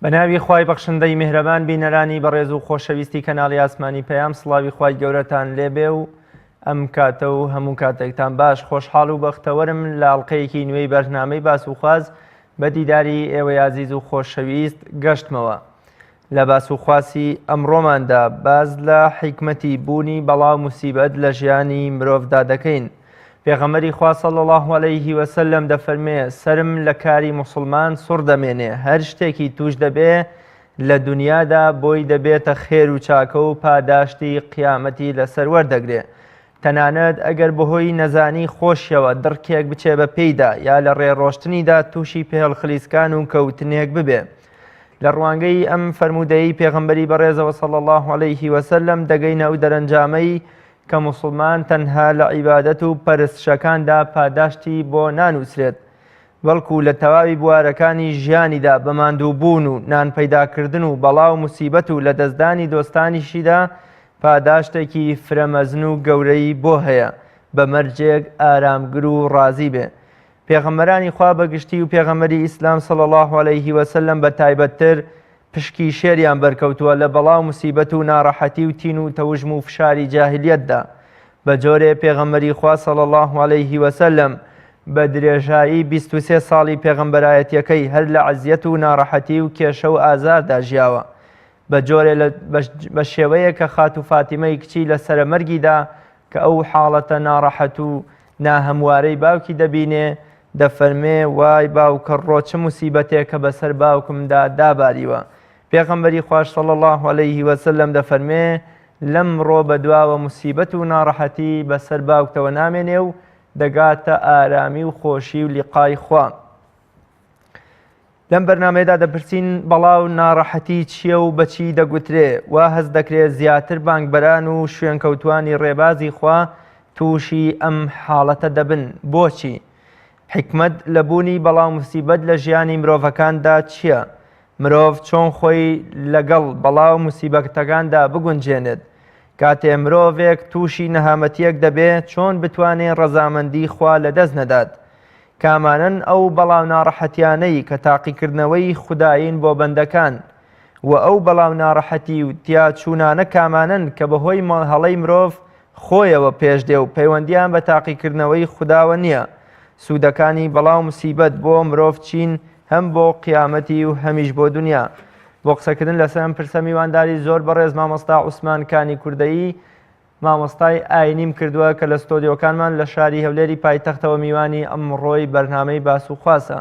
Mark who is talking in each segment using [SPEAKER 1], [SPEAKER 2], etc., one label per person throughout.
[SPEAKER 1] بەناوی خوای بەخشندەی میهرەبان بینەرانی بەڕێز و خۆشەویستی کەناڵی ئاسمانی پەیام سڵاوی خوای گەورەتان لێبێ و ئەم کاتە و هەموو کاتێکتان باش. خۆشحاڵ و بەختەوەرم لە ئەڵقەیەکی نوێی بەرنامەی باس و خواز بە دیداری ئێوەی عەزیز و خۆشەویست گەشتمەوە. لە باس و خواسی ئەمڕۆماندا باز لە حیکمەتی بوونی بەڵاو موسیبەت لە ژیانی مرۆڤدا دەکەین. پێغەمبەری خوا صلی الله علیه و سلم دەفەرمێ سرم لە کاری موسڵمان سوڕ دەمێنێ، هەر شتێکی توش دەبێ لە دنیادا بۆی دەبێتە خێر و چاکە و پاداشتی قیامەتی لەسەر وەردەگرێ. تەنانەت ئەگەر بەهۆی نەزانی خۆشیەوە دڕکێک بچێ بە پێیدا یا لە ڕێڕۆشتنیدا تووشی پێڵخلیسکان و کەوتنێک ببێ. لە ڕوانگەی ئەم فەرمودەی پێغەمبەری بەڕێزەوە صلی الله علیه و سلم دەگەینە ئەو دەرەنجامەی کە موسڵمان تەنها لە عیبادەت و پەرستشەکاندا پاداشتی بۆ نانووسرێت، بەڵکو لە تەواوی بوارەکانی ژیانیدا بە ماندووبوون و نان پەیداکردن و بەڵاو موسیبەت و لە دەستدانی دۆستانیشیدا پاداشتێکی فرەمەزن و گەورەی بۆ هەیە، بە مەرجێک ئارامگر و ڕازی بێ. پێغەمبەرانی خوا بەگشتی و پێغەمبەری ئیسلام صلی الله علیه و سلم بە تایبەتتر پشکی شێریان بەرکەوتووە لە بەڵاو موسیبەت و ناڕەحەتی و تین و تەوژم و فشاری جاهلیەتدا. بە جۆرێ پێغەمبەری خوا صلی الله علیه و سلم بە درێژایی 23 ساڵی پێغەمبەرایەتیەکەی هەر لە عەزیەت و ناڕەحەتی و کێشە و ئازاردا ژیاوە، بە جۆرێ بە شێوەیە کە خات و فاتیمەی کچی لە سەرەمەرگیدا کە ئەو حاڵەتە ناڕەحەت و ناهەموارەی باوکی دەبینێ دەفەرمێ وای باوکە ڕۆ چه موسیبەتێک کە بەسەر باوکمدا داباریوە. پێغەمبەری خوش صلی الله علیه و سلم دەفەرمێ لەمڕۆ بەدواوە موسیبەت و ناڕەحەتی بەسەر باوکتەوە نامێنێ و دەگاتە ئارامی و خۆشی و لیقای خوا. لەم بەرنامەیەدا دەپرسین بەڵاو ناڕەحەتی چییە و بەچی دەگوترێ، وا هەست دەکرێت زیاتر بانگبەران و شوێنکەوتوانی ڕێبازی خوا تووشی ئەم حاڵەتە دەبن. بۆچی؟ حکمت لە بوونی بەڵاو موسیبەت لە ژیانی مرۆڤەکاندا چییە؟ مرۆڤ چۆن خۆی لەگەڵ بەڵاو موسیبەتەکاندا بگونجێنێت؟ کاتێ مرۆڤێک تووشی نەهامەتیەک دەبێت چۆن بتوانێت ڕەزامەندی خوا لەدەست نەدات؟ کامانن ئەو بەڵاو ناڕەحەتیانەی کە تاقیکردنەوەی خودایین بۆ بەندەکان و ئەو بەڵاو ناڕەحەتی و تیا چوونانە کامانن کە بەهۆی هەڵەی مرۆڤ خۆیەوە پێش دێ و پەیوەندیان بە تاقیکردنەوەی خوداوە نییە. سوودەکانی بەڵاو موسیبەت بۆ مرۆڤ چین، هەم بۆ قیامەتی و هەمیش بۆ دنیا. بۆ قسەکردن لەسەر ئەم پرسە میوانداری زۆر بەڕێز مامۆستا عوسمان کانی کوردەیی مامۆستای ئاینیم کردووە کە لە ستۆدیۆکانمان لە شاری هەولێری پایتەختەوە میوانی ئەمڕۆی بەرنامەی باس و خواسە.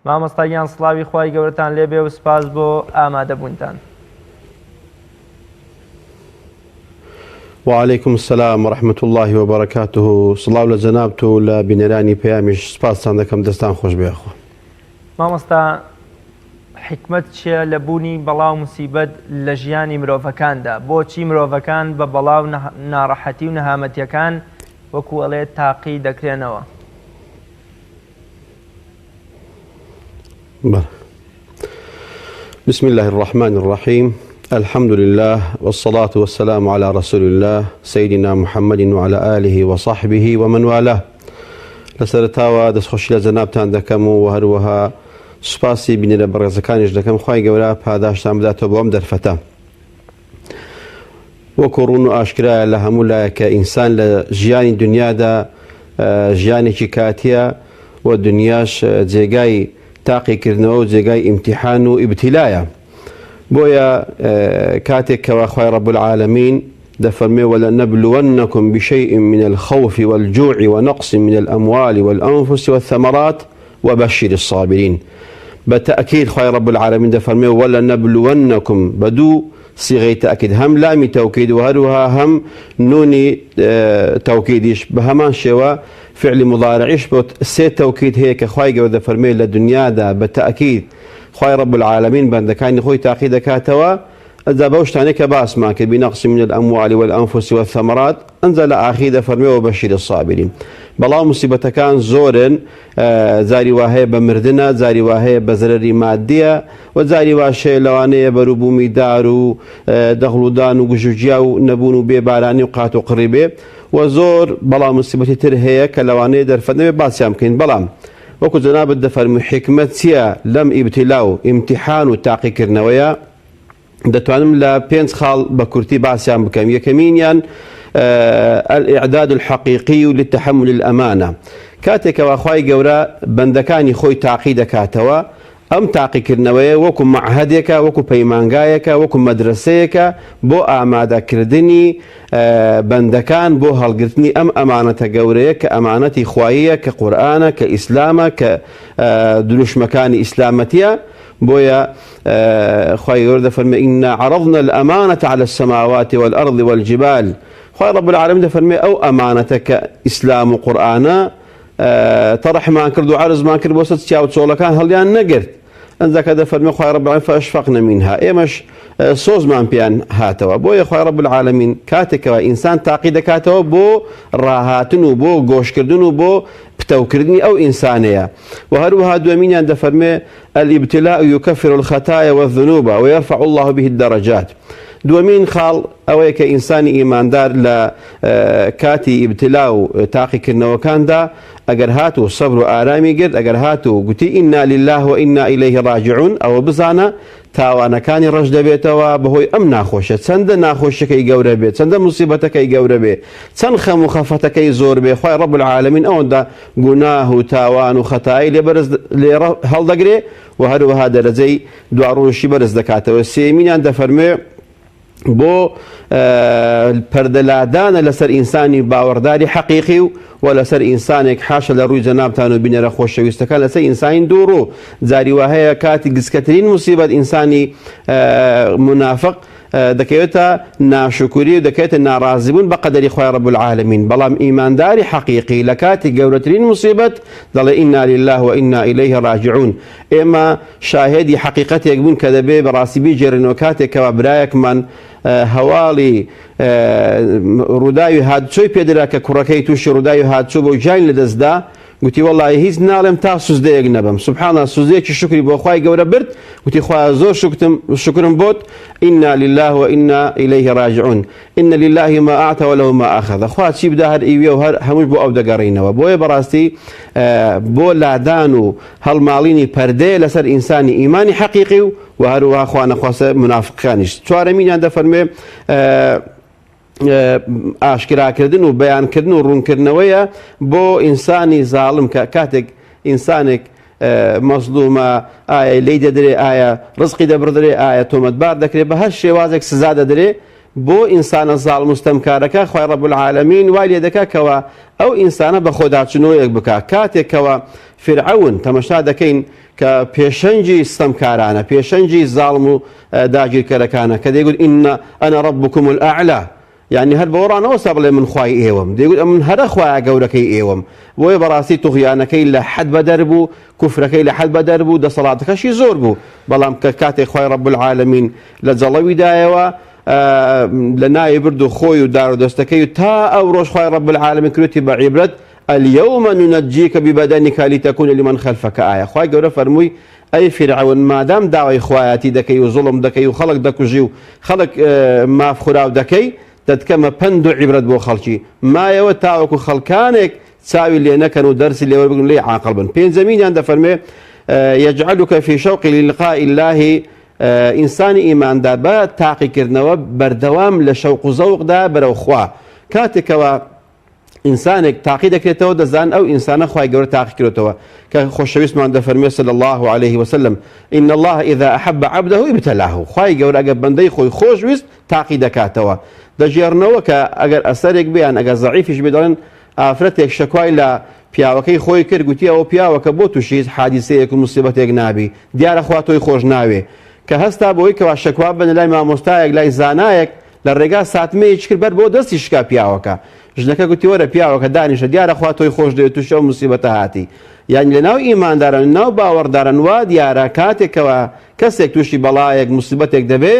[SPEAKER 1] مامۆستایان سڵاوی خوای گەورەتان لێبێ و سپاس بۆ ئامادەبوونتان.
[SPEAKER 2] وعليكم السلام ورحمة الله وبركاته. صلاة لجنابته لبنراني بيامش سپاس دەکەم دەستان خۆش بێ خۆ.
[SPEAKER 1] مامۆستا حکمت چیە لە بوونی بەڵاو موسیبەت لە ژیانی مرۆڤەکاندا؟ بۆچی مرۆڤەکان بە بەڵاو ناڕەحەتی و نەهامەتیەکان وەکو ئەڵێ تاقی دەکرێنەوە؟
[SPEAKER 2] بسم الله الرحمن الرحيم. الحمد لله والصلاة والسلام على رسول الله سيدنا محمد وعلى آله وصحبه ومن والاه. لسرتاوە دەستخۆشی لە جەنابتان دەکەم و هەروەها سوپاسی بینەرە بەڕێزەکانیش دەکەم خوای گەورە پاداشتان بداتەوە بۆ ئەم دەرفەتە. وەکو ڕوون و ئاشکرایە لە هەموو لایەکە ئینسان لە ژیانی دنیادا ژیانێکی کاتیە و دنیاش جێگای تاقیکردنەوە و جێگای ئیمتیحان و ئیبتیلایە. بۆیە کاتێک کەوا خوای رب العالمین دەفەرمێ وَلَنَبْلُوَنَّكُمْ بِشَيْءٍ مِنَ الْخَوْفِ وَالْجُوعِ وَنَقْصٍ مِنَ الْأَمْوَالِ وَالْأَنْفُسِ وَالثَّمَرَاتِ وَبَشِّرِ الصَّابِرِينَ. بتأكيد خوای رب العالمین دەفەرمێ وَلَنَبْلُوَنَّكُمْ بەدوو صيغەی تأكيد، هەم لامی تەوکید و هەروها هەم نونی تەوکیدیش بە هەمان شێوە فعلی مضارعیش بۆ سێ تەوکید هەیە کە خوای گەورە دەفەرمێ لە دنیادا بتأكيد خوای رب العالمین بەندەکانی خۆی تاقی دەکاتەوە. ئەجا بەو شتانەی کە باسمان کرد بنقص من الأموال والأنفس والثمرات ئەنجا لە ئاخیر دەفەرمێ وبەشیر الصابرین. بەڵام موسیبەتەکان زۆرن، جاری وا هەیە بە مردنە، جاری وا هەیە بە زەرەری مادیە و جاری واشەیە لەوانەیە بەروبوومی دار و دەغڵودان و گژوجیا و نەبوون و بێبارانی و قات و قڕی بێ و زۆر بەڵام موسیبەتی تر هەیە کە لەوانەیە دەرفەت نەبێ باسییان بکەین. بەڵام وەکو جەنابەت دەفەرمی حکمت چییە لەم ئیبتیلا و ئیمتیحان و تاقیکردنەوەیە دەتوانم لە 5 خاڵ بە کورتی باسییان بکەم. یەکەمینیان الإعداد الحقيقي للتحمل الأمانة كاتێکەوە خوای گەورە بەندەکانی خۆی تاقی دەکاتەوە ئەم تاقیکردنەوەیە وەکو معهدێکە وەکو پەیمانگایەکە وەکو مەدرسەیەکە بۆ ئامادەکردنی بەندەکان بۆ هەڵگرتنی ئەم ئەمانەتە گەورەیە کە ئەمانەتی خواییە کە قورئانە کە ئیسلامە کە دروشمەکانی ئیسلامەتیە بۆیە خوای گەورە دەفەرمێ ئینا عەرەضنا الأمانة على السماوات والأرض والجبال خوای رب العالمین دەفەرمێ ئەو ئەمانەتە کە ئیسلام و قورئانە تەڕەحمان کرد و عەرزمان کرد بۆ سەر چاو چۆڵەکان هەڵیان نەگرت ئەنجاکە دەفەرمێ خوای رب العالمین فأشفقنا منها ئێمەش سۆزمان پێیان هاتەوە بۆیە خوای رب العالمین کاتێکەوە ئینسان تاقی دەکاتەوە بۆ ڕاهاتن و بۆ گۆشکردن و بۆ پتەوکردنی ئەو ئینسانەیە و هەروەها دووەمینیان دەفەرمێ الإبتلاء يكفر الخطايا والذنوب ويرفع الله به الدرجات. دووەمین خاڵ ئەوەیە کە ئینسانی ئیماندار لە کاتی ئیبتلا و تاقیکردنەوەکاندا ئەگەر هات و سەبر و ئارامی گرت ئەگەر هات و گوتی ئینا لله و ئینا ئیلەیه ڕاجعون ئەوە بزانە تاوانەکانی ڕەش دەبێتەوە بەهۆی ئەم ناخۆشە چەندە ناخۆشیەکەی گەورە بێت چەندە موسیبەتەکەی گەورە بێ چەند خەم و خەفەتەکەی زۆر بێ خوای رب العالمین ئەوەندا گوناه و تاوان و خەتایی لێرە هەڵدەگرێ و هەروەها دەرەجەی دواڕۆشی بەرز دەکاتەوە. سێمینیان دەفەرمێ بۆ پەردەلادانە لەسەر ئینسانی باوەڕداری حەقیقی و لەسەر ئینسانێک حاشە لە ڕووی جەنابتان و بینەرە خۆشەویستەکان لەسەر ئینسانی دووڕوو جاری وهەیە کاتی گسکەترین موسیبەت ئینسانی منافق دەکەوێتە ناشکوری و دەکەوێتە ناڕازیبوون بە قەدەری خوای رب العالمین بەڵام ئیمانداری حەقیقی لە کاتی گەورەترین موسیبەت دەڵێ ئینا لله و ئینا ئیلەیه ڕاجعون. ئێمە شاهێدی حەقیقەتێک بوون کە دەبێ بەڕاستی بیجێڕینەوە کاتێکەوە برایەکمان هەواڵی ڕووداوی هاتچۆی پێدرا کە کوڕەکەی تووشی ڕووداوی هاتچوو بۆ جاین لەدەستدا گوتی وەڵڵی هیچ ناڵێم تا سوزدەیەک نەبم سوبحانە سوزەیەکی شکری بۆ خوای گەورە برد گوتی خوایە زۆر شکرم بۆت ئینا لله و ئینا ئیلەیه ڕاجعون ئین لله ما ئاعطى وله ما ئەخەذ خوا چی بدا هەر ئیوێ و هەر هەمووش بۆ ئەو دەگەڕینەوە. بۆیە بەڕاستی بۆ لادان و هەڵماڵینی پەردەیە لەسەر ئینسانی ئیمانی حەقیقی و هەروەها خوا نەخواسە منافقەکانیش. چوارەمینیان دەفەرمێ ئاشکراکردن و بەیانکردن و ڕوونکردنەوەیە بۆ ئینسانی زاڵم کە کاتێک ئینسانێک مەزلومە ئایا لی دەدرێ ئایا ڕزقی دەبڕدرێ ئایا تۆمەتبار دەکرێت بە هەر شێوازێک سزا دەدرێ بۆ ئینسانە زاڵ مستەمکارەکە خوای رب العالمین وای لێ دەکاتەوە ئەو ئینسانە بە خۆداچنەوەیەک بکات. کاتێکەوە فرعون تەمەشا دەکەین کە پێشەنجی ستەمکارانە پێشەنجی زاڵم و داگیرکەرەکانە کە دەیگوت ئینە ئەنە ڕەبکم الئەعلا یعنی هەر بەوەڕانەوە سا بڵێ من خوای ئێوەم دەیگوت من هەرە خوایە گەورەکەی ئێوەم. بۆیە بەڕاستی توغیانەکەی لە حەد بەدەر بوو کوفرەکەی لە حەد بەدەر بوو دەسەڵاتەکەشی زۆر بوو بەڵام کە کاتێک خوای رب العالمین لە جەڵەویدایەوە لە ناوی برد و خۆی و دار و دەستەکەی و تا ئەو ڕۆژ خوای رب العالمین کردوتی بە عیبرەت اليوم ننجيك ببدنك لتكون لمن خلفك آية. خوای گەورە فەرمووی ئەی فرعون مادام داوای خوایەتی دەکەی و زوڵم دەکەی و خەڵک دەکوژی و خەڵک مافخوراو دەکەی دەتکەمە پند و عیبرەت بۆ خەڵکی مایەوە تاوەکو خەڵکانێک چاوی لێ نەکەن و دەرسی لێوە بگرن لێ عاقڵ بن. پێنجەمینیان دەفەرمێ يجعلك في شوق للقاء الله ئینسانی ئیماندار بە تاقیکردنەوە بەردەوام لە شەوق و زەوقدا بەرەو خوا کاتێکەوە ئینسانێک تاقی دەکرێتەوە دەزان ئەو ئینسانە خوای گەورە تاقی کردێتەوە کە خۆشەویستمان دەفەرمێ صلی الله عليه وسلم إن الله إذا أحب عبده ابتلاه خوای گەورە ئەگەر بەندەی خۆی خۆشویست تاقی دەکاتەوە. دەژێڕنەوە کە ئەگەر ئەسەرێک بیان ئەگەر زەعیفیش بێ دەڵێن ئافرەتێک شەکوای لە پیاوەکەی خۆی کرد گوتی ئەوە پیاوەکە بۆ تووشی حادیسەیەک و موسیبەتێک نابی دیارە خوا تۆی خۆش ناوێ کە هەستا بۆی کەوا شەکوا بن لای مامۆستایەک لای زانایەک لە ڕێگا ساتمەیەک کرد بەر بۆ دەستی شکا پیاوەکە ژنەکە گوتی وەرە پیاوەکە دانیشە دیارە خوا تۆی خۆش دەوێت تووشە و موسیبەتە هاتی. یعنی لە ناو ئیماندارن ناو باوەڕدارن وا دیارە کاتێکەوە کەسێک تووشی بەڵایەک موسیبەتێک دەبێ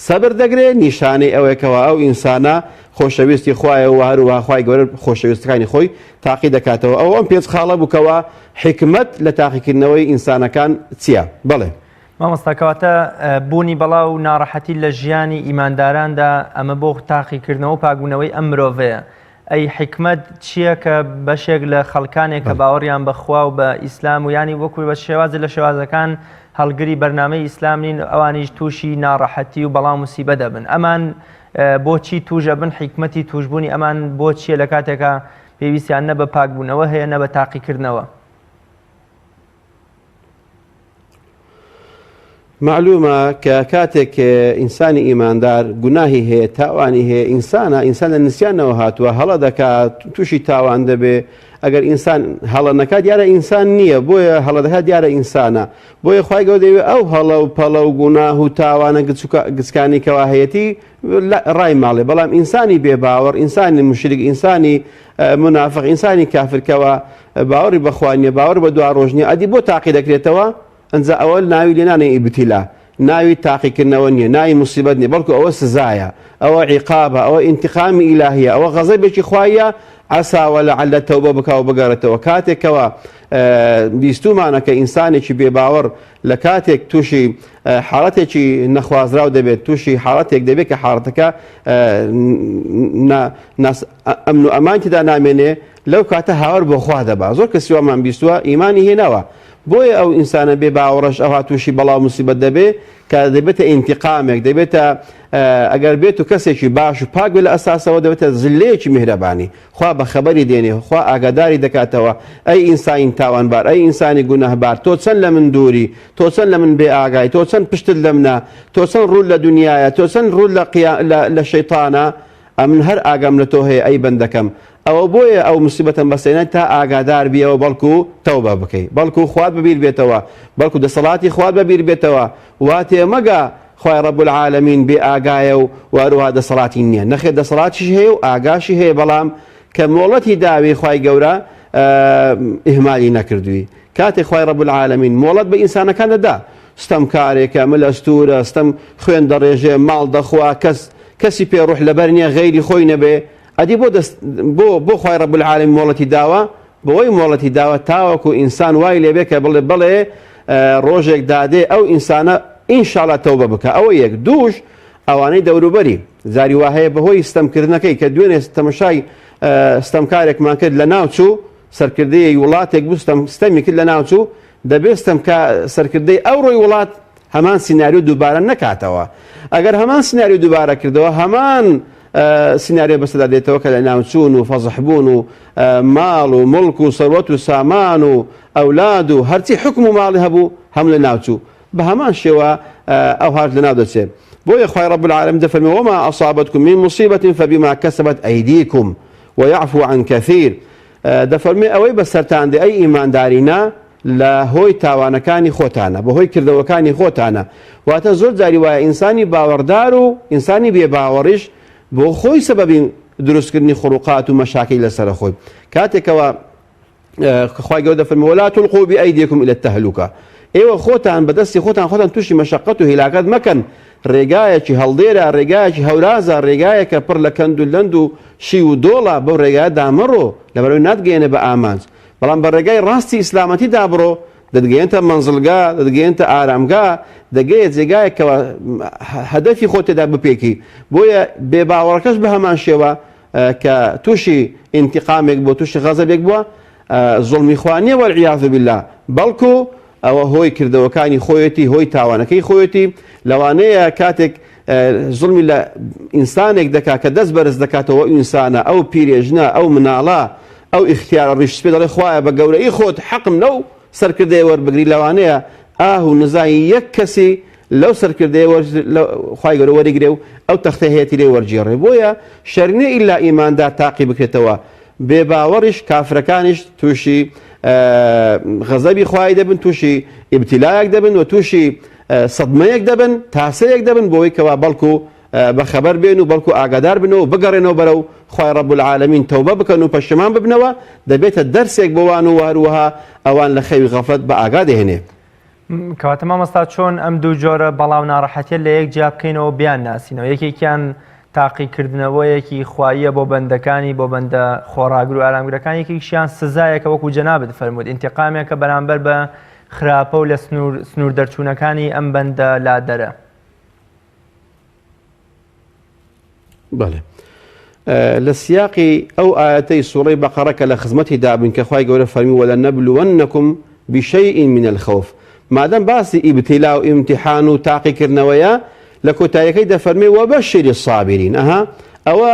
[SPEAKER 2] سەبر دەگرێت نیشانەی ئەوەیەکەوە ئەو ئینسانە خۆشەویستی خوایە و هەروەها خوای گەورە خۆشەویستەکانی خۆی تاقی دەکاتەوە. ئەو ئەم پێنج خاڵە بووکەوە حکمت لە تاقیکردنەوەی ئینسانەکان چییە؟ بڵێ
[SPEAKER 1] مامۆستاکەواتە بوونی بەڵاو و ناڕەحەتی لە ژیانی ئیمانداراندا ئەمە بۆ تاقیکردنەوە و پاگونەوەی ئەم مرۆڤەیە ئەی حکمت چییە کە بەشێک لە خەڵکانێک کە باوەڕیان بەخوا و بە ئیسلام و ینی وەکوی بە شێوازە لە شێوازەکان هەڵگری بەرنامەی ئیسلام نین ئەوانیش تووشی ناڕەحەتی و بەڵام موسیبە دەبن ئەمان بۆچی توژە بن حکمەتی توشبوونی ئەمان بۆ چیە لە کاتێکە پێویستیان نە بە پاکبوونەوە هەیە نە بە تاقیکردنەوە
[SPEAKER 2] معلومة كاتك إنسان إيماندار جناهي هي تاواني هي إنسان النسيان وهاتوا هلا دكا توشي تاوان دبي أجر إنسان هلا نكاد يرى إنسان نية بويا هلا دكاد يرى إنسانا بويا خواي جودي أو هلا وبلا وجناه تاوانا قسكاني كواهيتي لا راي مالي بلام إنساني بباور إنساني مشرك إنساني منافق إنساني كافر كوا باوري بخواني باوري بدوار روجني أدي بو تعقيدك لتوا أنزا أول ناوي لنا ابتلاء ناوي تاقي كنونية ناوي مصيبتني بلكو أو سزايا أو عقابة أو انتقام إلهية أو غضب خوايا عسى ولعل التوبة بك وبقرة وكاتك بيستو معنا كإنسان بباور لكاتك توشي حالتك نخواز راو دبيت توشي حالتك دبيك حالتك ناس أمن أمان تدا نامنه لو كاته هاور بخواه دبا زور كسيوا من بيستوا إيماني هنوا بۆیە ئەو ئینسانە بێ باوەڕەش ئەو هاتووشی بەڵاو موسیبەت دەبێ کە دەبێتە ئینتیقامێک دەبێتە ئەگەر بێت و کەسێکی باش و پاک بێ لە ئەساسەوە دەبێتە زلەیەکی میهرەبانی خوا بە خەبەری دێنێ خوا ئاگاداری دەکاتەوە ئەی ئینسانی تاوانبار ئەی ئینسانی گونەهبار تۆ چەند لە من دووری تۆ چەند لە من بێ ئاگای تۆ چەند پشتت لە منە تۆ چەند ڕوو لە دنیایە تۆ چەند ڕوو لە شەیطانە من هەر ئاگام لە تۆ هەیە ئەی بەندەکەم ئەوە بۆیە ئەو موسیبەتەم بەسێنە تا ئاگادار بیەوە بەڵکو تەوبە بکەیت بەڵکو خوات ببیر بێتەوە بەڵکو دەسەڵاتی خوات بەبیر بێتەوە واتێ مەگە خوای رب العالمین بێ ئاگایە و واروها دەسەڵاتی نییە نەخێت دەسەڵاتیش هەیە و ئاگاشی هەیە بەڵام کە مۆڵەتی داوی خوای گەورە ئیهمالی نەکردووی کاتێک خوای رب العالمین مۆڵەت بە ئینسانەکان دەدا ستەم کارێکە مل ئەستورە ستەم خوێن دەڕێژێ ماڵ دەخوا کەسی پێڕوح لەبەر نییە غەیری خۆی نەبێ ئەدی بۆ خوای رب العالمین مۆڵەتی داوە بۆی مۆڵەتی داوە تاوەکو ئینسان وای لێبێ کە بڵێ بڵێ ڕۆژێک دادێ ئەو ئینسانە ئینشاڵڵا تەوبە بکە ئەوە یەک دووش ئەوانەی دەوروبەری زاری وا هەیە بەهۆی ستەمکردنەکەی کە دوێنێ تەمەشای ستەمکارێکمان کرد لە ناوچوو سەرکردەیەی وڵاتێک بوو ستەمی کرد لە ناوچوو دەبێت سەرکردەی ئەو ڕۆی وڵات هەمان سیناریۆ دووبارە نەکاتەوە ئەگەر هەمان سیناریۆ دووبارە کردەوە هەمان سیناریۆ بەسەدا دێتەوە کە لە ناوچوون و فەزەحبوون و ماڵ و مڵک و سەروەت و سامان و ئەولاد و هەرچی حکم و ماڵی هەبوو هەم لە ناوچوو بە هەمان شێوە ئەو هاش لەناو دەچێت بۆیە خوای رب العالمین دەفەرمێ وما أصابتكم من مصيبة فبما كسبت أيديكم ويعفو عن كثير دەفەرمێ ئەوەی بەسەرتان دێ ئەی ئیماندارینە لە هۆی تاوانەکانی خۆتانە بەهۆی کردەوەکانی خۆتانە واتە زۆر جاری وایە ئینسانی باوەڕدار و ئینسانی بێباوەڕیش بۆ خۆی سەبەبی دروستکردنی خروقات و مەشاکل لەسەر خۆی کاتێکەوە خوای گەورە دەفەرمێ ولا تلقوا بأيديكم إلى التهلكة ئێوە خۆتان بەدەستی خۆتان تووشی مەشەقەت و هیلاکەت مەکەن ڕێگایەکی هەڵدێرە ڕێگایەکی هەورازە ڕێگایەکە پڕ لە کەند و لەند و شی و دۆڵە بەو ڕێگایە دامەڕۆ لەبەرەوەی ناتگەێنە بە ئامانج بەڵام بە ڕێگای ڕاستی ئیسلامەتی دابڕۆ دەتگەێنتە مەنزڵگا دەتگەێنتە ئارامگا دەگەیت جێگایەکەوە هەدەفی خۆت تێدا بپێکی بۆیە بێباوەڕەکەش بە هەمان شێوە کە تووشی ئینتیقامێک بۆ تووشی غەزەبێک بووە زوڵمی خوا نییە وەالعیاذ بالله بەڵکو ئەوە هۆی کردەوەکانی خۆیەتی هۆی تاوانەکەی خۆیەتی لەوانەیە کاتێک زوڵمی لە ئینسانێک دەکا کە دەست بەرز دەکاتەوە ئینسانە ئەو پیرێژنە ئەو مناڵە ئەو ئیختیارە ڕیش پێ دەڵێ خوایە بە گەورەی خۆت حەقم لەو سەرکردەیە وەربگری لەوانەیە ئاهو نزایی یەک کەسی لەو سەرکردەیە خوای گەورە وەریگرێ و ئەو تەختەی هەیەتی لێ وەرجێڕێ بۆیە شەرنە ئیلا ئیماندار تاقی بکرێتەوە بێباوەڕیش کافرەکانیش تووشی غەزەبی خوای دەبن تووشی ئیبتیلایەک دەبن و تووشی سەدمەیەک دەبن تاسەیەک دەبن بۆی کەوا بەڵکو بەخەبەر بێن و بەڵکو ئاگادار بنەوە بگەڕێنەوە بەرەو خوای رب العالمین تەوبە بکەن و پەشیمان ببنەوە دەبێتە دەرسێک بۆوان و هەروەها ئەوان لە خەوی غەفلەت بە ئاگا دێنێ
[SPEAKER 1] کەواتە مامۆستا چۆن ئەم دوو جۆرە بەڵاو ناڕەحەتیە لە یەک جیا بکەینەوە بیان ناسینەوە یەکێکیان تاقیکردنەوەیەکی خواییە بۆ بەندەکانی بۆ بەندە خۆڕاگر و ئارامگرەکان یەکێکیان سزایەکە وەکو جەنابەت فەرموود ئینتیقامێکە بەرامبەر بە خراپە و لە سنوور دەرچوونەکانی ئەم بەندە لادەرە
[SPEAKER 2] بەڵێ لە سیاقی ئەو ئاەتەی سوڕەی بەقەڕە کە لە خزمەتی دابن کە خوای گەورە فەرمی وَلَنَبْلُوَنَّكُمْ بِشَيْءٍ مِنَ الْخَوْفِ مادەم باسی ئیبتیلا و ئیمتیحان و تاقیکردنەوەیە لە کۆتاییەکەی دەفەرمێ وەبەشیری الصابرین ئەوە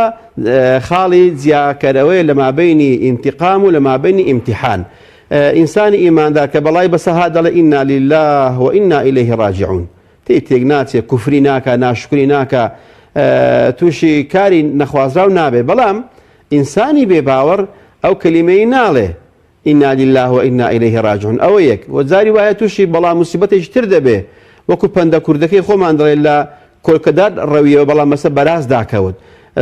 [SPEAKER 2] خاڵی جیاکەرەوەی لە مابەینی ئینتیقام و لە مابەینی ئیمتیحان ئینسانی ئیماندار کە بەڵای بەسەها دەڵێ ئینا لله وئینا ئیلەیه ڕاجعون تێک ناچێت کوفری ناکە ناشکری ناکە تووشی کاری نەخوازراو نابێ بەڵام ئینسانی بێباوەڕ ئەو کەلیمەی ناڵێ ئینا لله وئینا ئیلەیه ڕاجعون ئەوە یەک وەجاری وایە تووشی بەڵام موسیبەتێکی تر دەبێ وەکو پەندە کوردەکەی خۆمان دەڵێ لە کۆلکەدار ڕەویەوە بەڵام مەسە بەراز داکەوت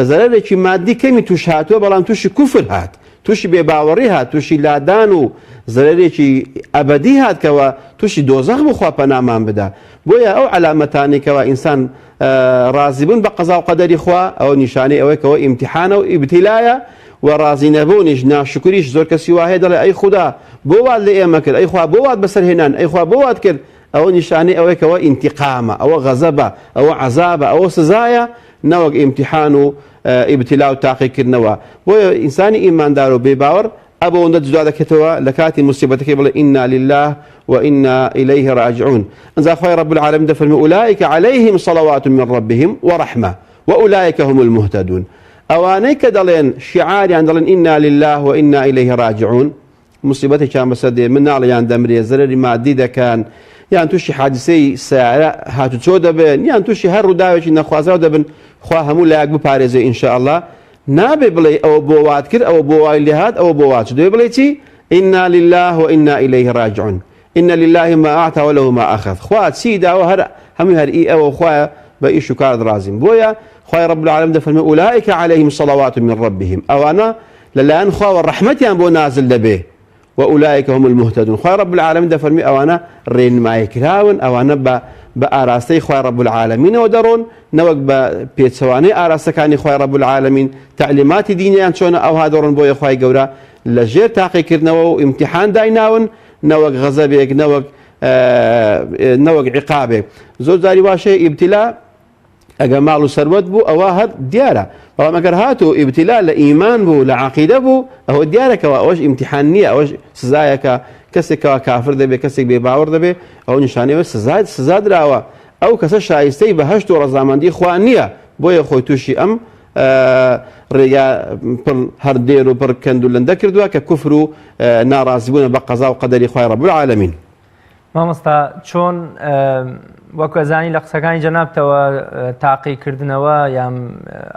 [SPEAKER 2] زەرەرێکی مادی کەمی توش هاتووە بەڵام تووشی کوفر هات تووشی بێباوەڕی هات تووشی لادان و زەرەرێکی ئەبەدی هاتکەوە تووشی دۆزەخ بخوا پەنامان بدا بۆیە ئەو عەلامەتانی کەوە ئینسان ڕازیبوون بە قەزا و قەدەری خوا ئەوە نیشانەی ئەوەی کەەوە ئیمتیحانە و ئیبتیلایە و ڕازی نەبوونیش ناشکریش زۆر کەسی وایە دەڵێ ئەی خوددا بۆ وات لە ئێمە کرد ئەی خوا بۆ وات بەسەرهێنان ئەی خوا بۆ وات کرد ئەوە نیشانەی ئەوەی کەەوە ئینتیقامە ئەوە غەزەبە ئەوە عەزابە ئەوە سزایە نەوەک ئیمتیحان و ئیبتیلا و تاقیکردنەوە بۆیە ئینسانی ئیماندار و بێباوەڕ ئەوەندە جودا دەکەێتەوە لە کاتی موسیبەتەکەی بڵێ ئینا لله وئینا ئیلەیه ڕاجعون ئەنجا خوای رب العالمین دەفەرمێ ئولئیک عەلەیهم صەڵەوات من ربهم وەڕەحمە وئولئیک هم المهتدون ئەوانەی کە دەڵێن شیعاریان دەڵێن ئینا لله وئینا ئیلەیه ڕاجعون موسیبەتێکیان بەسەر دێ مناڵیان دەمرێ زەرەری مادی دەکەن یان تووشی حادسەی سیارە هاتوچۆ دەبن یان تووشی هەر ڕووداوێکی نەخوازراو دەبن خوا هەموو لایەک بپارێزێ ئینشاءالله نابێ بڵێ ئەوە بۆ وات کرد ئەوە بۆ وای لێ هات ئەوە بۆ وات دوێ بڵێ چی ئینا لله وئینا ئیلەیه ڕاجعون ئین لله ما ئاعطى وله ما ئەخەذ خوا چی داوە هەر هەمووی هەر ئی ئەوە خوایە بە ئیش و کارت ڕازیم بۆیە خوای رب العالمین دەفەرمێ ئولئیک عەلەیهم صەڵەوات من ربهم ئەوانە لەلایەن خواوە ڕەحمەتیان بۆ نازل دەبێ وأولئك هم المهتدون خوای رب العالمین دەفەرمی ئەوانە ڕێنماییکراون ئەوانە بە ئاراستەی خوای رب العالمینەوە دەڕۆن نەوەک بە پێچەوانەی ئاراستەکانی خوای رب العالمین تعلیماتی دینیان چۆنە ئەوها دەڕۆن بۆیە خوای گەورە لەژێر تاقیکردنەوە و ئیمتیحان دایناون نەوەک غەزەبێک نەوەک عیقابێک زۆر جاری واشەیە ئیبتیلا ئەگەر ماڵ و سەروەت بوو ئەوە هەر دیارە بەڵام ئەگەر هاتوو ئیبتیلا لە ئیمان بوو لە عەقیدە بوو ئەوە دیارەکەوە ئەوەش ئیمتیحان نییە ئەوەش سزایەکە کەسێکەوە کافر دەبێت کەسێک بێباوەڕ دەبێت ئەو نیشانەوە سزا دراوە ئەو کەسە شایستەی بەهەشت و ڕەزامەندی خوا نییە بۆیە خۆی تووشی ئەم ڕێگا پڕ هەردێر و پڕ کەند و لەندە کردووە کە کوفر و ناڕازیبوونە بە قەزا و قەدەری خوای رب العالمین
[SPEAKER 1] مامۆستا چۆن وەکو ئەزانی لە قسەکانی جەنابتەوە تاقیکردنەوە یان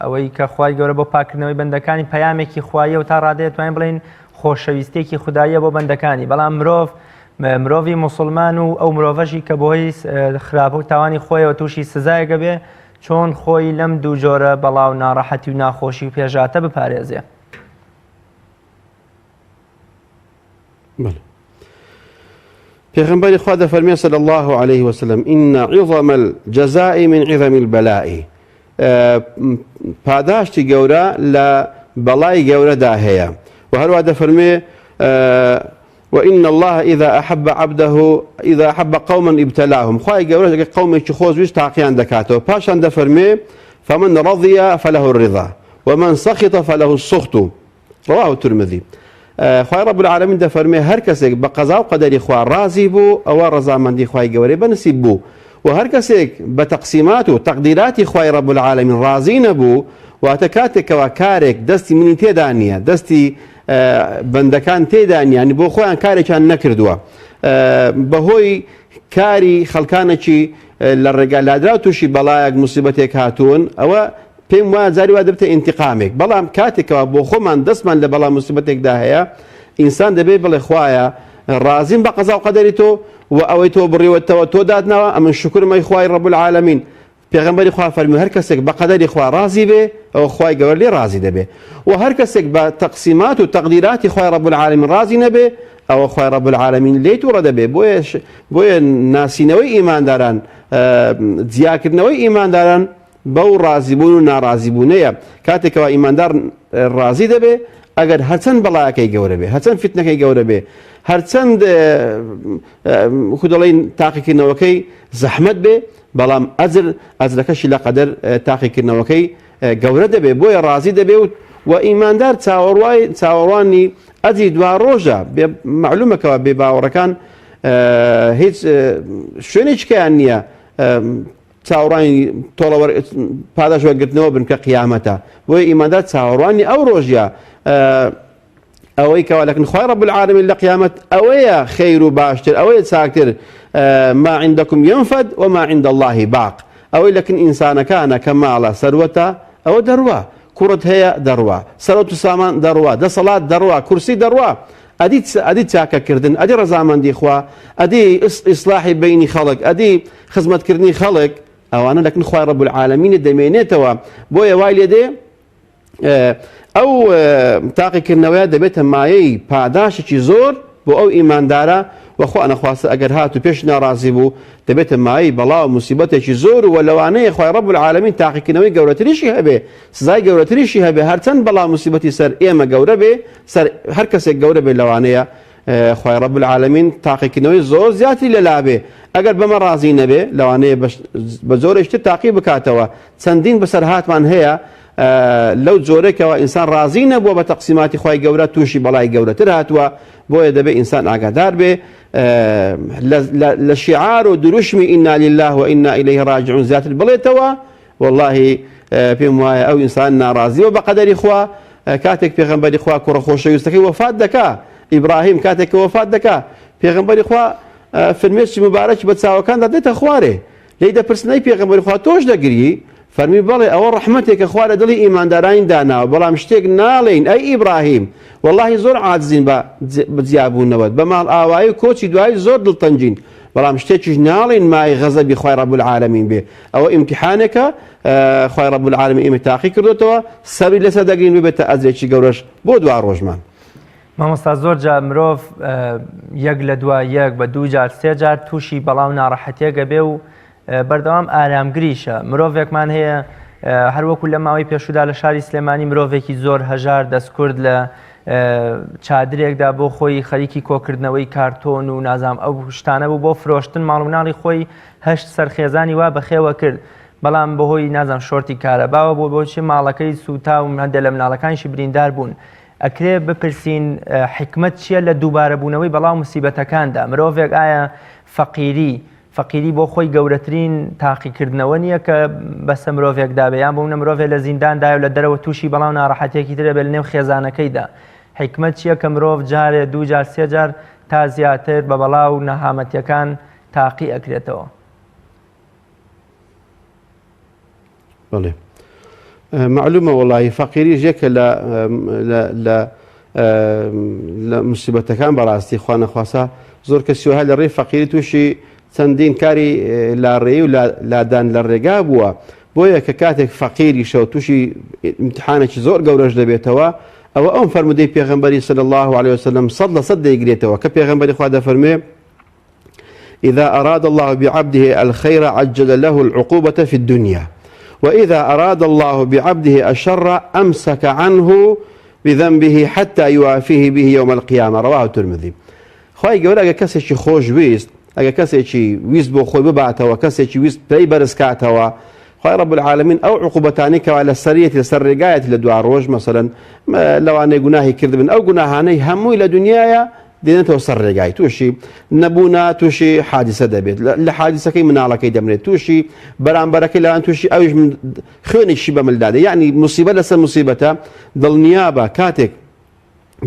[SPEAKER 1] ئەوەی کە خوای گەورە بۆ پاکردنەوەی بەندەکانی پەیامێکی خوایە و تا ڕادەیە توانین بڵین خۆشەویستێکی خوددایە بۆ بەندەکانی بەڵام مرۆڤی موسڵمان و ئەو مرۆڤەشی کە بۆی خراپە و تاوانی خۆیەوە تووشی سزایەکە بێ چۆن خۆی لەم دوو جۆرە بەڵاو ناڕەحەتی و ناخۆشی و پێژاتە بپارێزێ
[SPEAKER 2] پێغەمبەری خوا دەفەرمێ صلی الله عليه وسلم إن عظم الجزاء من عظم البلاء پاداشتی گەورە لە بەڵای گەورەدا هەیە و هەروە دەفەرمێ وإن الله إذا أحب قوما ابتلاهم خوای گەورە ئەگەر قەومێکی خۆشویست تاقییان دەکاتەوە پاشان دەفەرمێ فمن رضي فله الرضا ومن سخط فله السخط رواه الترمذي خوای رب العالمین دەفەرمێ هەر کەسێک بە قەزا و قەدەری خوا ڕازی بوو ئەوە ڕەزامەندی خوای گەورەی بەنسیب بوو و هەر کەسێک بە تەقسیمات و تەقدیراتی خوای رب العالمین ڕازی نەبوو واتە کاتێکەوە کارێک دەستی منی تێدا نییە دەستی بەندەکان تێدا نییە بۆ خۆیان کارێکیان نەکردووە بەهۆی کاری خەڵکانێکی لە ڕێگا لادرا تووشی بەڵایەک موسیبەتێک هاتوون ئەوە پێم وایە جاری وا دەبێتە ئینتیقامێک بەڵام کاتێکەوە بۆ خۆمان دەستمان لە بەڵام موسیبەتێکدا هەیە ئینسان دەبێت بڵێ خوایە ڕازیم بە قەزا و قەدەری تۆ و ئەوەی تۆ بڕیوەتەوە تۆ دادناوە ئەمن شکرمەی خوای رب العالمین پێغەمبەری خوا فەرمی هەر کەسێک بە قەدەری خوا ڕازی بێ ئەوە خوای گەورە لێ ڕازی دەبێ و هەر کەسێک بە تەقسیمات و تەقدیراتی خوای رب العالمین ڕازی نەبێ ئەوە خوای رب العالمین لێ تووڕە دەبێ بۆیە ناسینەوەی ئیمانداران جیاکردنەوەی ئیمانداران بەو ڕازیبوون و ناڕازیبوونەیە کاتێکەوە ئیماندار ڕازی دەبێ ئەگەر هەرچەند بەڵایەکەی گەورە بێ هەرچەند فتنەکەی گەورە بێ هەرچەند خودەڵێن تاقیکردنەوەکەی زەحمەت بێ بەڵام ئەجرەکەشی لە قەدەر تاقیکردنەوەکەی گەورە دەبێ بۆیە ڕازی دەبێ و ئیماندار چاوەڕوانی ئەجی دوا ڕۆژە معلومەکەوە بێ باوەڕەکان هیچ شوێنێکیان نییە چاوەڕانی تۆڵەوە پاداش وەرگرتنەوە بن کە قیامەتە بۆیە ئیماندار چاوەڕوانی ئەو ڕۆژیە ئەوەی کەوا لەکن خوای رب العالمین لە قیامەت ئەوەیە خەیر و باشتر ئەوەیە چاکتر ما عندكم ينفد وما عند الله باق ئەوەی لەکن ئینسانەکانە کە ماڵە سەروەتە ئەوە دەڕوا کوڕت هەیە دەڕوا سەرۆت و سامان دەڕوا دەسەڵات دەڕوا کورسی دەڕوا ئەدی چاکەکردن ئەدی ڕەزامەندی خوا ئەدی ئیسلاحی بینی خەڵک ئەدی خزمەتکردنی خەڵک ئەوانە لەکن خوای رب العالمینە دەمێنێتەوە بۆیە وای لێ دێ ئەو تاقیکردنەوەیە دەبێتە مایەی پاداشێکی زۆر بۆ ئەو ئیماندارە وەخوا نەخواستە ئەگەر هات و پێش ناڕازی بوو دەبێتە مایەی بەڵاو موسیبەتێکی زۆر و لەوانەیە خوای رب العالمین تاقیکردنەوەی گەورەتریشی هەبێ سزای گەورەتریشی هەبێ هەرچەند بەڵاو موسیبەتی سەر ئێمە گەورە بێ سەر هەر کەسێک گەورە بێ لەوانەیە خوای رب العالمین تاقیکردنەوەی زۆر زیاتری لەلا بێ ئەگەر بەمە ڕازی نەبێ لەوانەیە بە زۆرێشتر تاقی بکاتەوە چەندین بەسەر هاتمان هەیە لەو جۆرێکەوە ئینسان ڕازی نەبووە بە تەقسیماتی خوای گەورە تووشی بەڵای گەورەتر هاتووە بۆیە دەبێت ئینسان ئاگادار بێ لە شیعار و دروشمی ئینا لله و ئینا ئیلەیه ڕاجعون زیاتر بڵێتەوە واللهی پێم وایە ئەو ئینسان ناڕازیەوە بە قەدەری خوا کاتێک پێغەمبەری خوا کوڕە خۆشەویستەکەی وەفات دەکا ئیبراهیم کاتێک کە وەفات دەکا پێغەمبەری خوا فرمێسکی مبارەکی بە چاوەکاندا دێتە خوارێ لی دەپرسنەی پێغەمبەری خوا تۆش دەگری فەرمی بەڵێ ئەوە ڕەحمەتێکە خوا لە دڵی ئیماندارانی داناوە بەڵام شتێک ناڵێن ئەی ئیبراهیم واللهی زۆر عاجزین بە جیابوونەوەت بە ماڵ ئاوایی و کۆچی دوایی زۆر دڵتەنجین بەڵام شتێکیش ناڵێن مای غەزەبی خوای رب العالمین بێ ئەوە ئیمتیحانێکە خوای رب العالمین ئێمە تاقی کردوتەوە سەری لەسەر دەگرین ببێتە ئەجرێکی گەورەش بۆ دوا ڕۆژمان
[SPEAKER 1] مامۆستا زۆر جار مرۆڤ یەک لە دوای یەک بە دوو جار سێ جار تووشی بەڵاو ناڕەحەتیەکە بێ و بەردەوام ئارامگریشە مرۆڤێکمان هەیە هەروەکو لە ماوەی پێشودا لە شاری سلێمانی مرۆڤێکی زۆر هەژار دەستکورد لە چادرێکدا بۆ خۆی خەریکی کۆکردنەوەی کارتۆن و نازام ئەو شتانە بوو بۆ فرۆشتن ماڵ و مناڵی خۆی هەشت سەرخێزانی وا بەخێوە کرد بەڵام بەهۆی نازام شۆرتی کارەباوە بۆ بۆچی ماڵەکەی سوتا و هەندێک لە مناڵەکانیشی بریندار بوون ئەکرێ بپرسین حکمت چییە لە دووبارەبوونەوەی بەڵاو موسیبەتەکاندا مرۆڤێک ئایا فەقیری بۆ خۆی گەورەترین تاقیکردنەوە نییە کە بەسە مرۆڤێکدا بێ یان بۆ مرۆڤێک لە زینداندایە و لە دەرەوە تووشی بەڵاو ناڕەحەتێکی ترە بێ لە نێو خێزانەکەیدا حکمت چییە کە مرۆڤ جارێ دوو جار سێ جار تا زیاتر بە بەڵاو نەهامەتیەکان تاقی ئەکرێتەوە
[SPEAKER 2] بەڵێ معلومە وڵی فەقیری ژێکە لە موسیبەتەکان بەڕاستی خوا نەخواسا زۆر کەسی وها لە ڕێی فەقیری تووشی چەندین کاری لاڕێی و لادان لە ڕێگا بووە بۆیە کە کاتێک فەقیری شەو تووشی امتحانێکی زۆر گەورەش دەبێتەوە ئەوە ئەم فەرمودەی پێغەمبەری صلی الله عليه وسلم 100% دەیگرێتەوە کە پێغەمبەری خوا دەفەرمێ إذا أراد الله بعبده الخير عجل له العقوبة في الدنيا وإذا أراد الله بعبده الشر أمسك عنه بذنبه حتى يوافيه به يوم القيامة رواه الترمذي خواهی گەورە ئەگە کەسێکی خۆش ویست ئەگە کەسێکی ویست بۆ خۆی بباتەوە کەسێکی ویست پێی بەرزکاتەوە خوای رب العالمین ئەو عقوبەتانی کەوا لە سەرەتی لەسەر ڕێگایەتی لە دوا ڕۆژ مەسەلەن لەوانەیە گوناهی کردبن ئەو گوناهانەی هەمووی لە دنیایە دێنێتەوە سەر ڕێگای تووشی نەبوونا تووشی حادیسە دەبێت لە حادیسەکەی مناڵەکەی دەمرێت تووشی بەرامبەرەکەی لەوان تووشی ئەویش خوێنێکی بەملدادە یعنی موسیبەت لەسەر موسیبەتە دڵنیابە کاتێک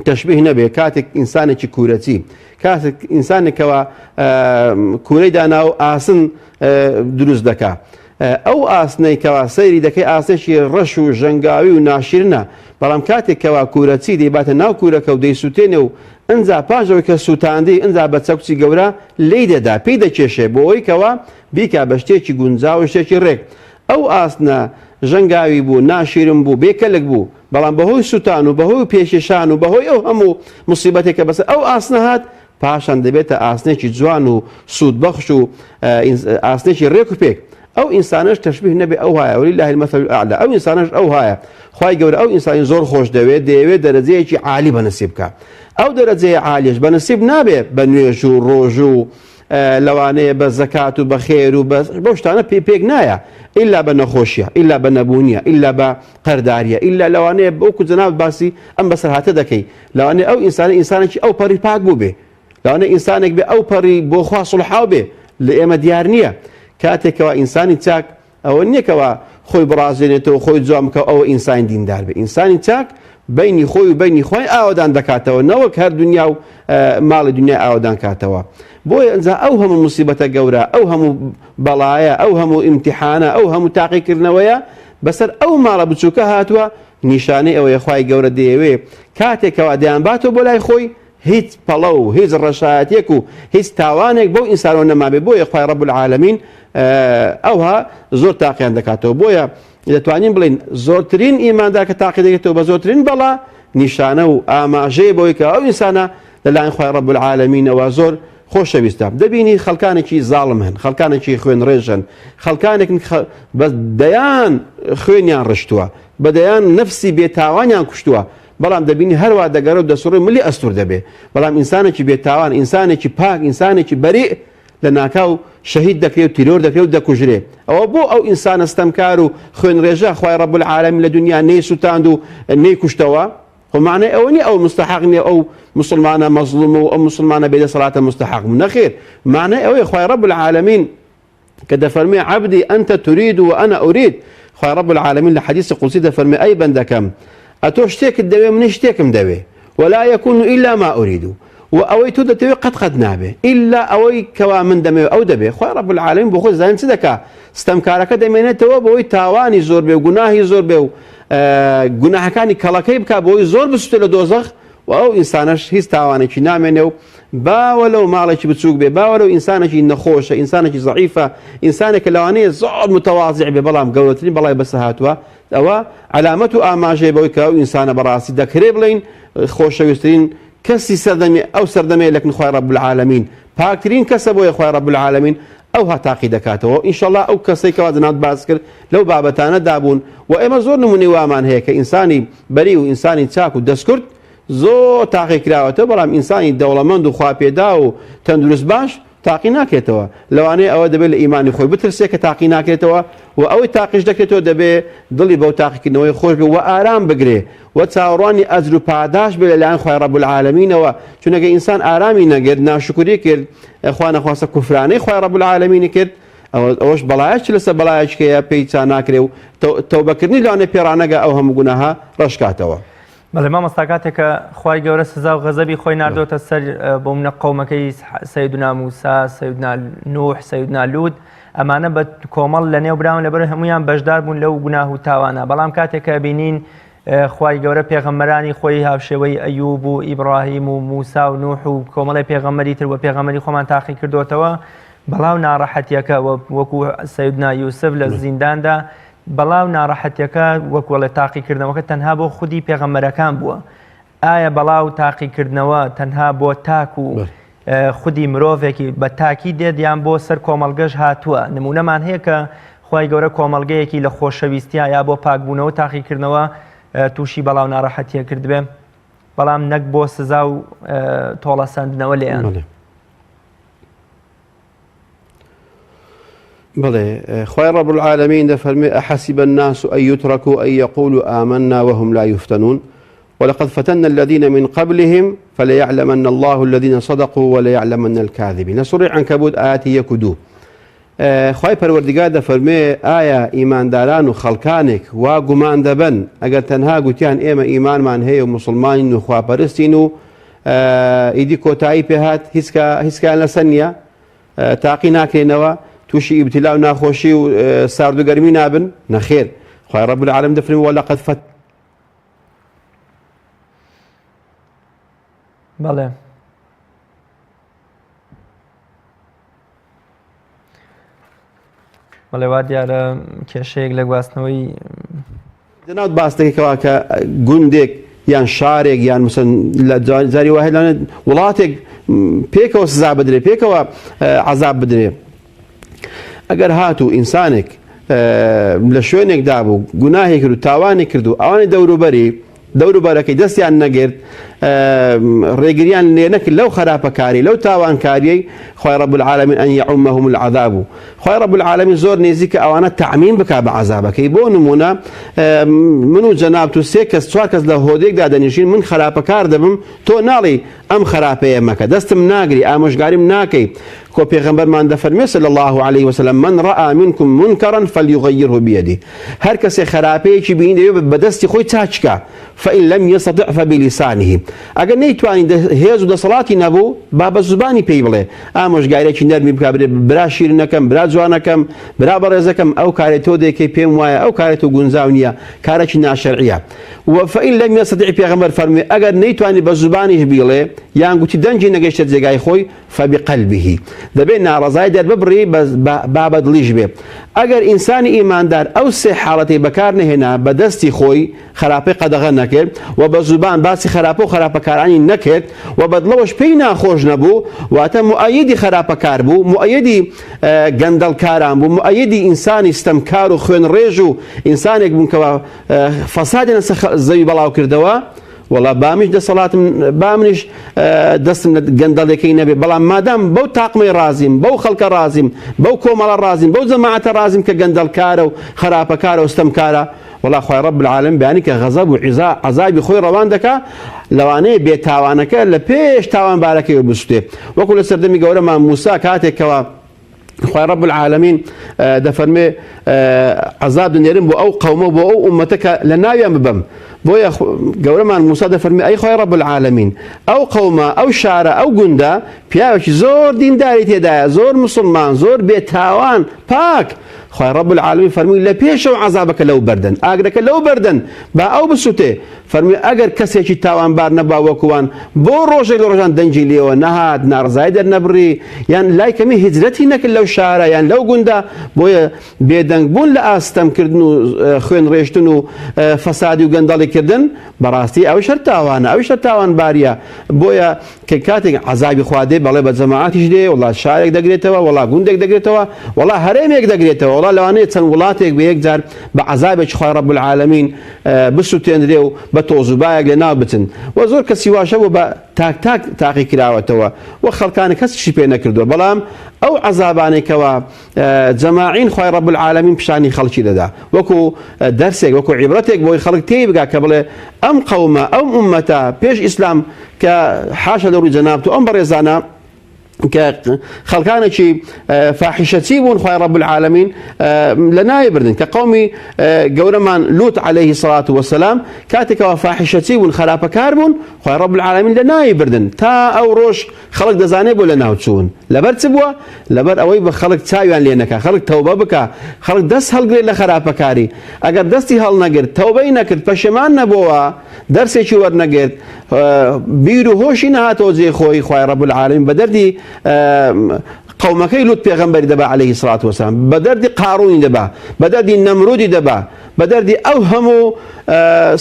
[SPEAKER 2] تەشبیه نەبێ کاتێک ئینسانێکی کوورەچی کاتێک ئینسانێکەوە کوورەی دانا و ئاسن دروست دەکا ئەو ئاسنەی کەوا سەیری دەکەی ئاسنێکی ڕەش و ژەنگاوی و ناشرنە بەڵام کاتێکەوە کوورەچی دەیباتە ناو کوورەکە و دەیسووتێنێ و ئەنجا پاشەوەی کە سووتاندی ئەنجا بە چەکچی گەورە لی دەدا پێی دەکێشێ بۆ ئەوی کەوا بیکا بە شتێکی گونجاو و شتێکی ڕێک ئەو ئاسنە ژەنگاوی بوو ناشیرن بوو بێکەلک بوو بەڵام بەهۆی سووتان و بەهۆی پێشێشان و بەهۆی ئەو هەموو موسیبەتێکە بەسەر ئەو ئاسنە هات پاشان دەبێتە ئاسنێکی جوان و سوودبەخش و ئاسنێکی ڕێک و پێک ئەو ئینسانش تەشبیه نەبێ ئەو هایە ولله المەثل الأعلى ئەو ئینسانش ئەو هایە خوای گەورە ئەو ئینسانی زۆر خۆش دەوێت دەرەجەیەکی عالی بەنسیب بکە ئەو دەرەجەیە عالیش بەنسیب نابێت بە نوێژ و ڕۆژ و لەوانەیە بە زەکات و بە خێر و بەو شتانە پێک نایە ئیلا بە نەخۆشیە ئیلا بە نەبوونیە ئیلا بە قەرداریە ئیلا لەوانەیە بەوکو جەناب باسی ئەم بەسەرهاتە دەکەی لەوانەیە ئەو ئینسانێکی ئەو پەڕی پاک بوو بێ لەوانەیە ئینسانێک بێ ئەو پەڕی بۆ خوا سڵحاو بێ لە ئێمە دیار نییە کاتێکەوە ئینسانی چاک ئەوە نییەکەوە خۆی بڕازێنێتەوە خۆی جوام بکە ئەوە ئینسانی دیندار بێ ئینسانی چاک بینی خۆی و بینی خۆی ئاوادان دەکاتەوە نەوەک هەر دنیا و ماڵی دنیا ئاوادان کاتەوە بۆیە ئەنجا ئەو هەموو موسیبەتە گەورە ئەو هەموو بەڵایە ئەو هەموو ئیمتیحانە ئەو هەموو تاقیکردنەوەیە بەسەر ئەو ماڵە بچووکە هاتووە نیشانەی ئەوەیە خوای گەورە دەیەوێ کاتێکەوە دەیانباتەوە بۆ لای خۆی هیچ پەڵە و هیچ ڕەشایەتێک و هیچ تاوانێک بەو ئینسانەوە نەمابێ بۆیە خوای ڕەب العالەمین ئەوها زۆر تاقییان دەکاتەوە بۆیە دەتوانین بڵین زۆرترین ئیماندار کە تاقی دەکێتەوە بە زۆرترین بەڵا نیشانە و ئاماژەیە بۆی کە ئەو ئینسانە لەلایەن خوای ڕەب العالەمینەوە زۆر خۆشەویستە دەبینی خەڵکانێکی زاڵم هەن خەڵکانێکی خوێن ڕێژن خەڵکانێک بە دەیان خوێنیان ڕشتووە بەدەیان نفسی بێتاوانیان کوشتووە بەڵام دەبینی هەروە دەگەرە و دەسوڕی ملی ئەستور دەبێ بەڵام ئینسانێکی بێتاوان ئینسانێکی پاک ئینسانێکی بەریء لە ناکاو شەهید دەکرێت و تیرۆر دەکرێت و دەکوژرێ ئەوە بۆ ئەو ئینسانە ستەمکار و خوێن ڕێژە خوای ڕەب العالەمین لە دنیا نەی سوتاند و نەی کوشتەوە معنای ئەوە نیە ئەو مستحق نیە ئەو مسلمانە مەظلوم و ئەو مسلمانە بێدەسەڵاتە مستحق نەخێر معنای ئەوەیە خوای ڕەب العالەمین کە دەفەرمێ عەبدی ئەنتە تورید و ئەنا ئورید خوای ڕەب العالەمین لە حەدیثی قودسی دەفەرمێ ئەی بەندەکەم ئەتۆ شتێکت دەوێ منی شتێکم دەوێ ولا يكون إلا ما أريد وأوي تو دەتەوێ قەت نابێ إلا ئەوەی کەوا من دەمەوێ ئەو دەبێ خوای ڕەب العالەمین بۆ خۆی زانین چ دەکا ستەمکارەکە دەمێنێتەوە بۆی تاوانی زۆر بێ و گوناهی زۆر بێ و گوناهەکانی کەڵەکەی بکە بۆی زۆر بسووتێ لە دۆزەخ و ئەو ئینسانەش هیچ تاوانێکی نامێنێ و باوە لەو ماڵێکی بچووک بێ باوە لەو ئینسانێکی نەخۆشە ئینسانێکی زەعیفە ئینسانێک کە لەوانەیە زۆر متەواضع بێ بەڵام گەورەترین بەڵای بەسە هاتووە ئەوە علامەت و ئاماژەیە بەوەی کە ئەو ئینسانە بەڕاستی دەکرێ بڵین خۆشەویستترین کەسی سەردەمی ئەو سەردەمەیە لەکن خوای ڕەب العالەمین پاکترین کەسە بۆیە خوای ڕەب العالەمین ئەوها تاقی دەکاتەوە ئینشەڵڵا ئەو کەسەی کەوا جەناب باس کرد لەو بابەتانە دابوون و ئێمە زۆر نمونەی وامان هەیە کە ئینسانی بەری و ئینسانی چاک و دەستکرد زۆر تاقی کراوەتەوە بەڵام ئینسانی دەوڵەمەند و خواپێدا و تەندروست باش تاقی ناکرێتەوە لەوانەیە ئەوە دەبێت لە ئیمانی خۆی بترسێ کە تاقی ناکرێتەوە و ئەوەی تاقیش دەکرێتەوە دەبێ دڵی بەو تاقیکردنەوەی خۆش بێ و ئارام بگرێ و چاوەڕوانی ئەجر و پاداش بێ لەلایەن خوای ڕەب العالەمینەوە چونەکە ئینسان ئارامی نەگرت ناشکری کرد خوا نەخواستە کوفرانەی خوای ڕەب العالەمینی کرد ئەوەش بەڵایەک لەسەر بەڵایەکەیە پێی چا ناکرێ و تەوبەکردنی لەوانەیە پێڕانەگە ئەو هەموو گوناها ڕەشکاتەوە
[SPEAKER 1] بەڵێ مامۆستا کاتێکە خوای گەورە سزا و غەزەبی خۆی ناردۆتە سەر بۆ منە قەومەکەی سەیدنا موسا سەیدنا نوح سەیدنا لود ئەمانە بە کۆمەڵ لە نێو براون لەبەر هەمویان بەشدار بوون لەو گوناه و تاوانە بەڵام کاتێکە بینین خوای گەورە پێغەمبەرانی خۆی هاوشێوەی ئەیوب و ئیبراهیم و موسا و نوح و کۆمەڵی پێغەمبەری تر و پێغەمبەری خۆمان تاقی کردوتەوە بەڵاو ناڕەحەتیەکە وەکو سەیدنا یوسف لە زینداندا بەڵاو ناڕەحەتیەکە وەکوڵێ تاقیکردنەوەکە تەنها بۆ خودی پێغەمبەرەکان بووە ئایا بەڵاو تاقیکردنەوە تەنها بۆ تاک و خودی مرۆڤێکی بە تاکی دێت یان بۆ سەر کۆمەڵگەش هاتووە نمونەمان هەیە کە خوای گەورە کۆمەڵگەیەکی لە خۆشەویستیە یا بۆ پاکبوونەوە تاقیکردنەوە تووشی بەڵاو ناڕەحەتیە کردبێ بەڵام نەک بۆ سزا و تۆڵەسەندنەوە لێیان
[SPEAKER 2] بلى خوي رب العالمين دفرمي أحسب الناس أن يتركوا أن يقولوا آمنا وهم لا يفتنون ولقد فتنا الذين من قبلهم فليعلمن الله الذين صدقوا وليعلمن الكاذبين سورة عنكبوت آياتي يكدو خوي پروردگار دفرمي آية إيمان داران وخلقانك وقمان دبن أقل تنها قتيان إيما إيمان من هي ومسلمان وخوا پرستين إيدي كوتاي بهات هسكا لسنية تاقي ناكرينوا توشي ابتلاء ناخوشي وساردو قرمي نابن نخير خوي رب العالمين دفرمي ولقد فت
[SPEAKER 1] بەڵێ بەڵێ وا دیارە کێشەیەک لە گواستنەوەی
[SPEAKER 2] جناب باس دەکەیتەوە کە گوندێک یان شارێک یان مثلا لە جاری وایە لەوانێت وڵاتێک پێکەوە سزا بدرێ پێکەوە عەزاب بدرێ ئەگەر هاتوو ئینسانێک لە شوێنێکدا بوو گوناهی کرد و تاوانی کرد و ئەوانەی دەوروبەرەکەی دەستیان نەگرت ڕێگریان لێ نەکرد لەو خراپەکاری لەو تاوانکاریەی خوای رب العالمین ئەن یعمهم العذاب خوای رب العالمین زۆر نێزیکە ئەوانە تعمیم بکات بە عەذابەکەی بۆ نمونە من و جەناب تو سێ کەس چوار کەس لە هۆدێکدا دەنیشین من خراپەکار دەبم تۆ ناڵی ئەم خراپەیە مەکە دەستم ناگری ئامۆژگاریم ناکەی کۆ پێغەمبەرمان دەفەرمێ صلی الله عليه وسلم من رأى منكم منكرا فليغيره بيده هەر کەسێ خراپەیەکی بینی دەوێت بەدەستی خۆی چاچکە فإن لم يستطع فبلسانه ئەگەر نەیتوانی هێز و دەسەڵاتی نەبوو با بە زوبانی پێی بڵێ ئامۆژگاریەکی نەرمی بکا برا شیرینەکەم برا جوانەکەم برا بەڕێزەکەم ئەو کارێت تۆ دەکەی پێم وایە ئەو کارێت و گونجاو نییە کارێکی ناشەرعیە فإن لم يستطع پێغەمبەر فەرمووی ئەگەر نەیتوانی بە زوبانیش بیڵێ یان گوتی دەنجی نەگەیشتە جێگای خۆی فبقلبه دەبێت ناڕەزای دەرببڕی با بەدڵیش بێ ئەگەر ئینسانی ئیماندار ئەو سێ حاڵەتی بەکار نەهێنا بە دەستی خۆی خراپەی قەدەغە نەکرد و بە زوبان باسی خراپە و خراپەکارانی نەکرد و بەدڵەوەش پێی ناخۆش نەبوو واتە مؤەیدی خراپەکار بوو مؤەیدی گەندەڵکاران بوو مؤەیدی ئینسانی ستەمکار و خوێن ڕێژ و ئینسانێک بوون کەەوە فەسادی لەسەر زەوی بەڵاو کردەوە وڵا بامش دەسەڵاتم بامنیش دەستم لە گەندەڵێکەکەی نەبێ بەڵام مادام بەو تاقمەی رازیم بەو خەڵکە رازیم بەو کۆمەڵە رازیم بەو جەماعەتە رازیم کە گەندەڵکارە و خراپەکارە و ستەمکارە وڵا خوای رب العالمین بەیانی کە غەزەب و عەزابی خۆی ڕەوان دەکا لەوانەیە بێتاوانەکە لە پێش تاوانبارەکەی بسووتێ وەکو لە سەردەمی گەورەمان موسا کاتێکەوە خوای رب العالمین دەفەرمێ عەزاب دەنێرم بۆ ئەو قەومە بۆ ئەو ئومەتە کە لە ناویان ببەم بۆیە گەورەمان موسا دەفەرمێ ئەی خوای رب العالمین ئەو قەومە ئەو شارە ئەو گوندە پیاوێکی زۆر دینداری تێدایە زۆر مسلمان زۆر بێتاوان پاک خوای رب العالمین فەرمووی لە پێشەوە عەزابەکە لەو بەردەن ئاگرەکە لەو بەردەن با ئەو بسووتێ فەرمووی ئەگەر کەسێکی تاوانبار نەبا وەکوان بۆ ڕۆژێک لە ڕۆژان دەنجی لێوە نەهات ناڕزای دەرنەبڕی یان لای کەمی هیجرەتی نەکرد لەو شارە یان لەو گوندە بۆیە بێدەنگ بوون لە ئاستەمکردن و خوێن ڕێشتن و فەسادی و گەندەڵیکردن بەڕاستی ئەوش هەر تاوانە ئەوش هەر تاوانباریە بۆیە کە کاتێک عەزابی خوا دێ بەڵێ بە جەماعەتیش دێ وڵا شارێک دەگرێتەوە وڵا گوندێک دەگرێتەوە وڵا هەرێمێک دەگرێتەوە وڵا لەوانەیە چەند وڵاتێک بە یەکجار بە عەزابێکی خوای رب العالمین بسووتێنرێ و بە تۆزوبایەک لەناو بچن و زۆر کەسی واشە بوو بە تاک تاقی کراوەتەوە و خەڵکانی کەسیشی پێ نەکردووە بەڵام ئەو عەزابانێکەوە جەماعین خوای رب العالمین پیشانی خەڵکی دەدا وەکو دەرسێک وەکو عیبرەتێک بۆی خەڵک تێی بگا کە بڵێ ئەم قەومە ئەم ئومەتە پێش ئیسلام کە حاشە لە ڕووی جەناب و ئەم بەڕێزانە کە خەڵکانێکی فاحیشەتی بوون خوای رب العالمین لە ناوی بردن کە قەومی گەورەمان لوط عليه الصلاة والسلام کاتێکەوە فاحیشەتی بوون خراپەکار بوون خوای رب العالمین لە ناوی بردن تا ئەو ڕۆژ خەڵک دەزانێت بۆ لە ناو چوون لەبەر چ بووە لەبەر ئەوەی بە خەڵک چاویان لێ نەکا خەڵک تەوبە بکە خەڵک دەست هەڵگرێت لە خراپەکاری ئەگەر دەستی هەڵنەگرت تەوبەی نەکرد پەشیمان نەبووە دەرسێکی وەرنەگرت بیر و هۆشی نەهاتەوە جێ خۆی خوای رب العالمین بە دەردی قەومەکەی لوط پێغەمبەری دەبا عليه الصلاة والسلام بە دەردی قاڕوونی دەبا بە دەردی نەمرودی دەبا بە دەردی ئەو هەموو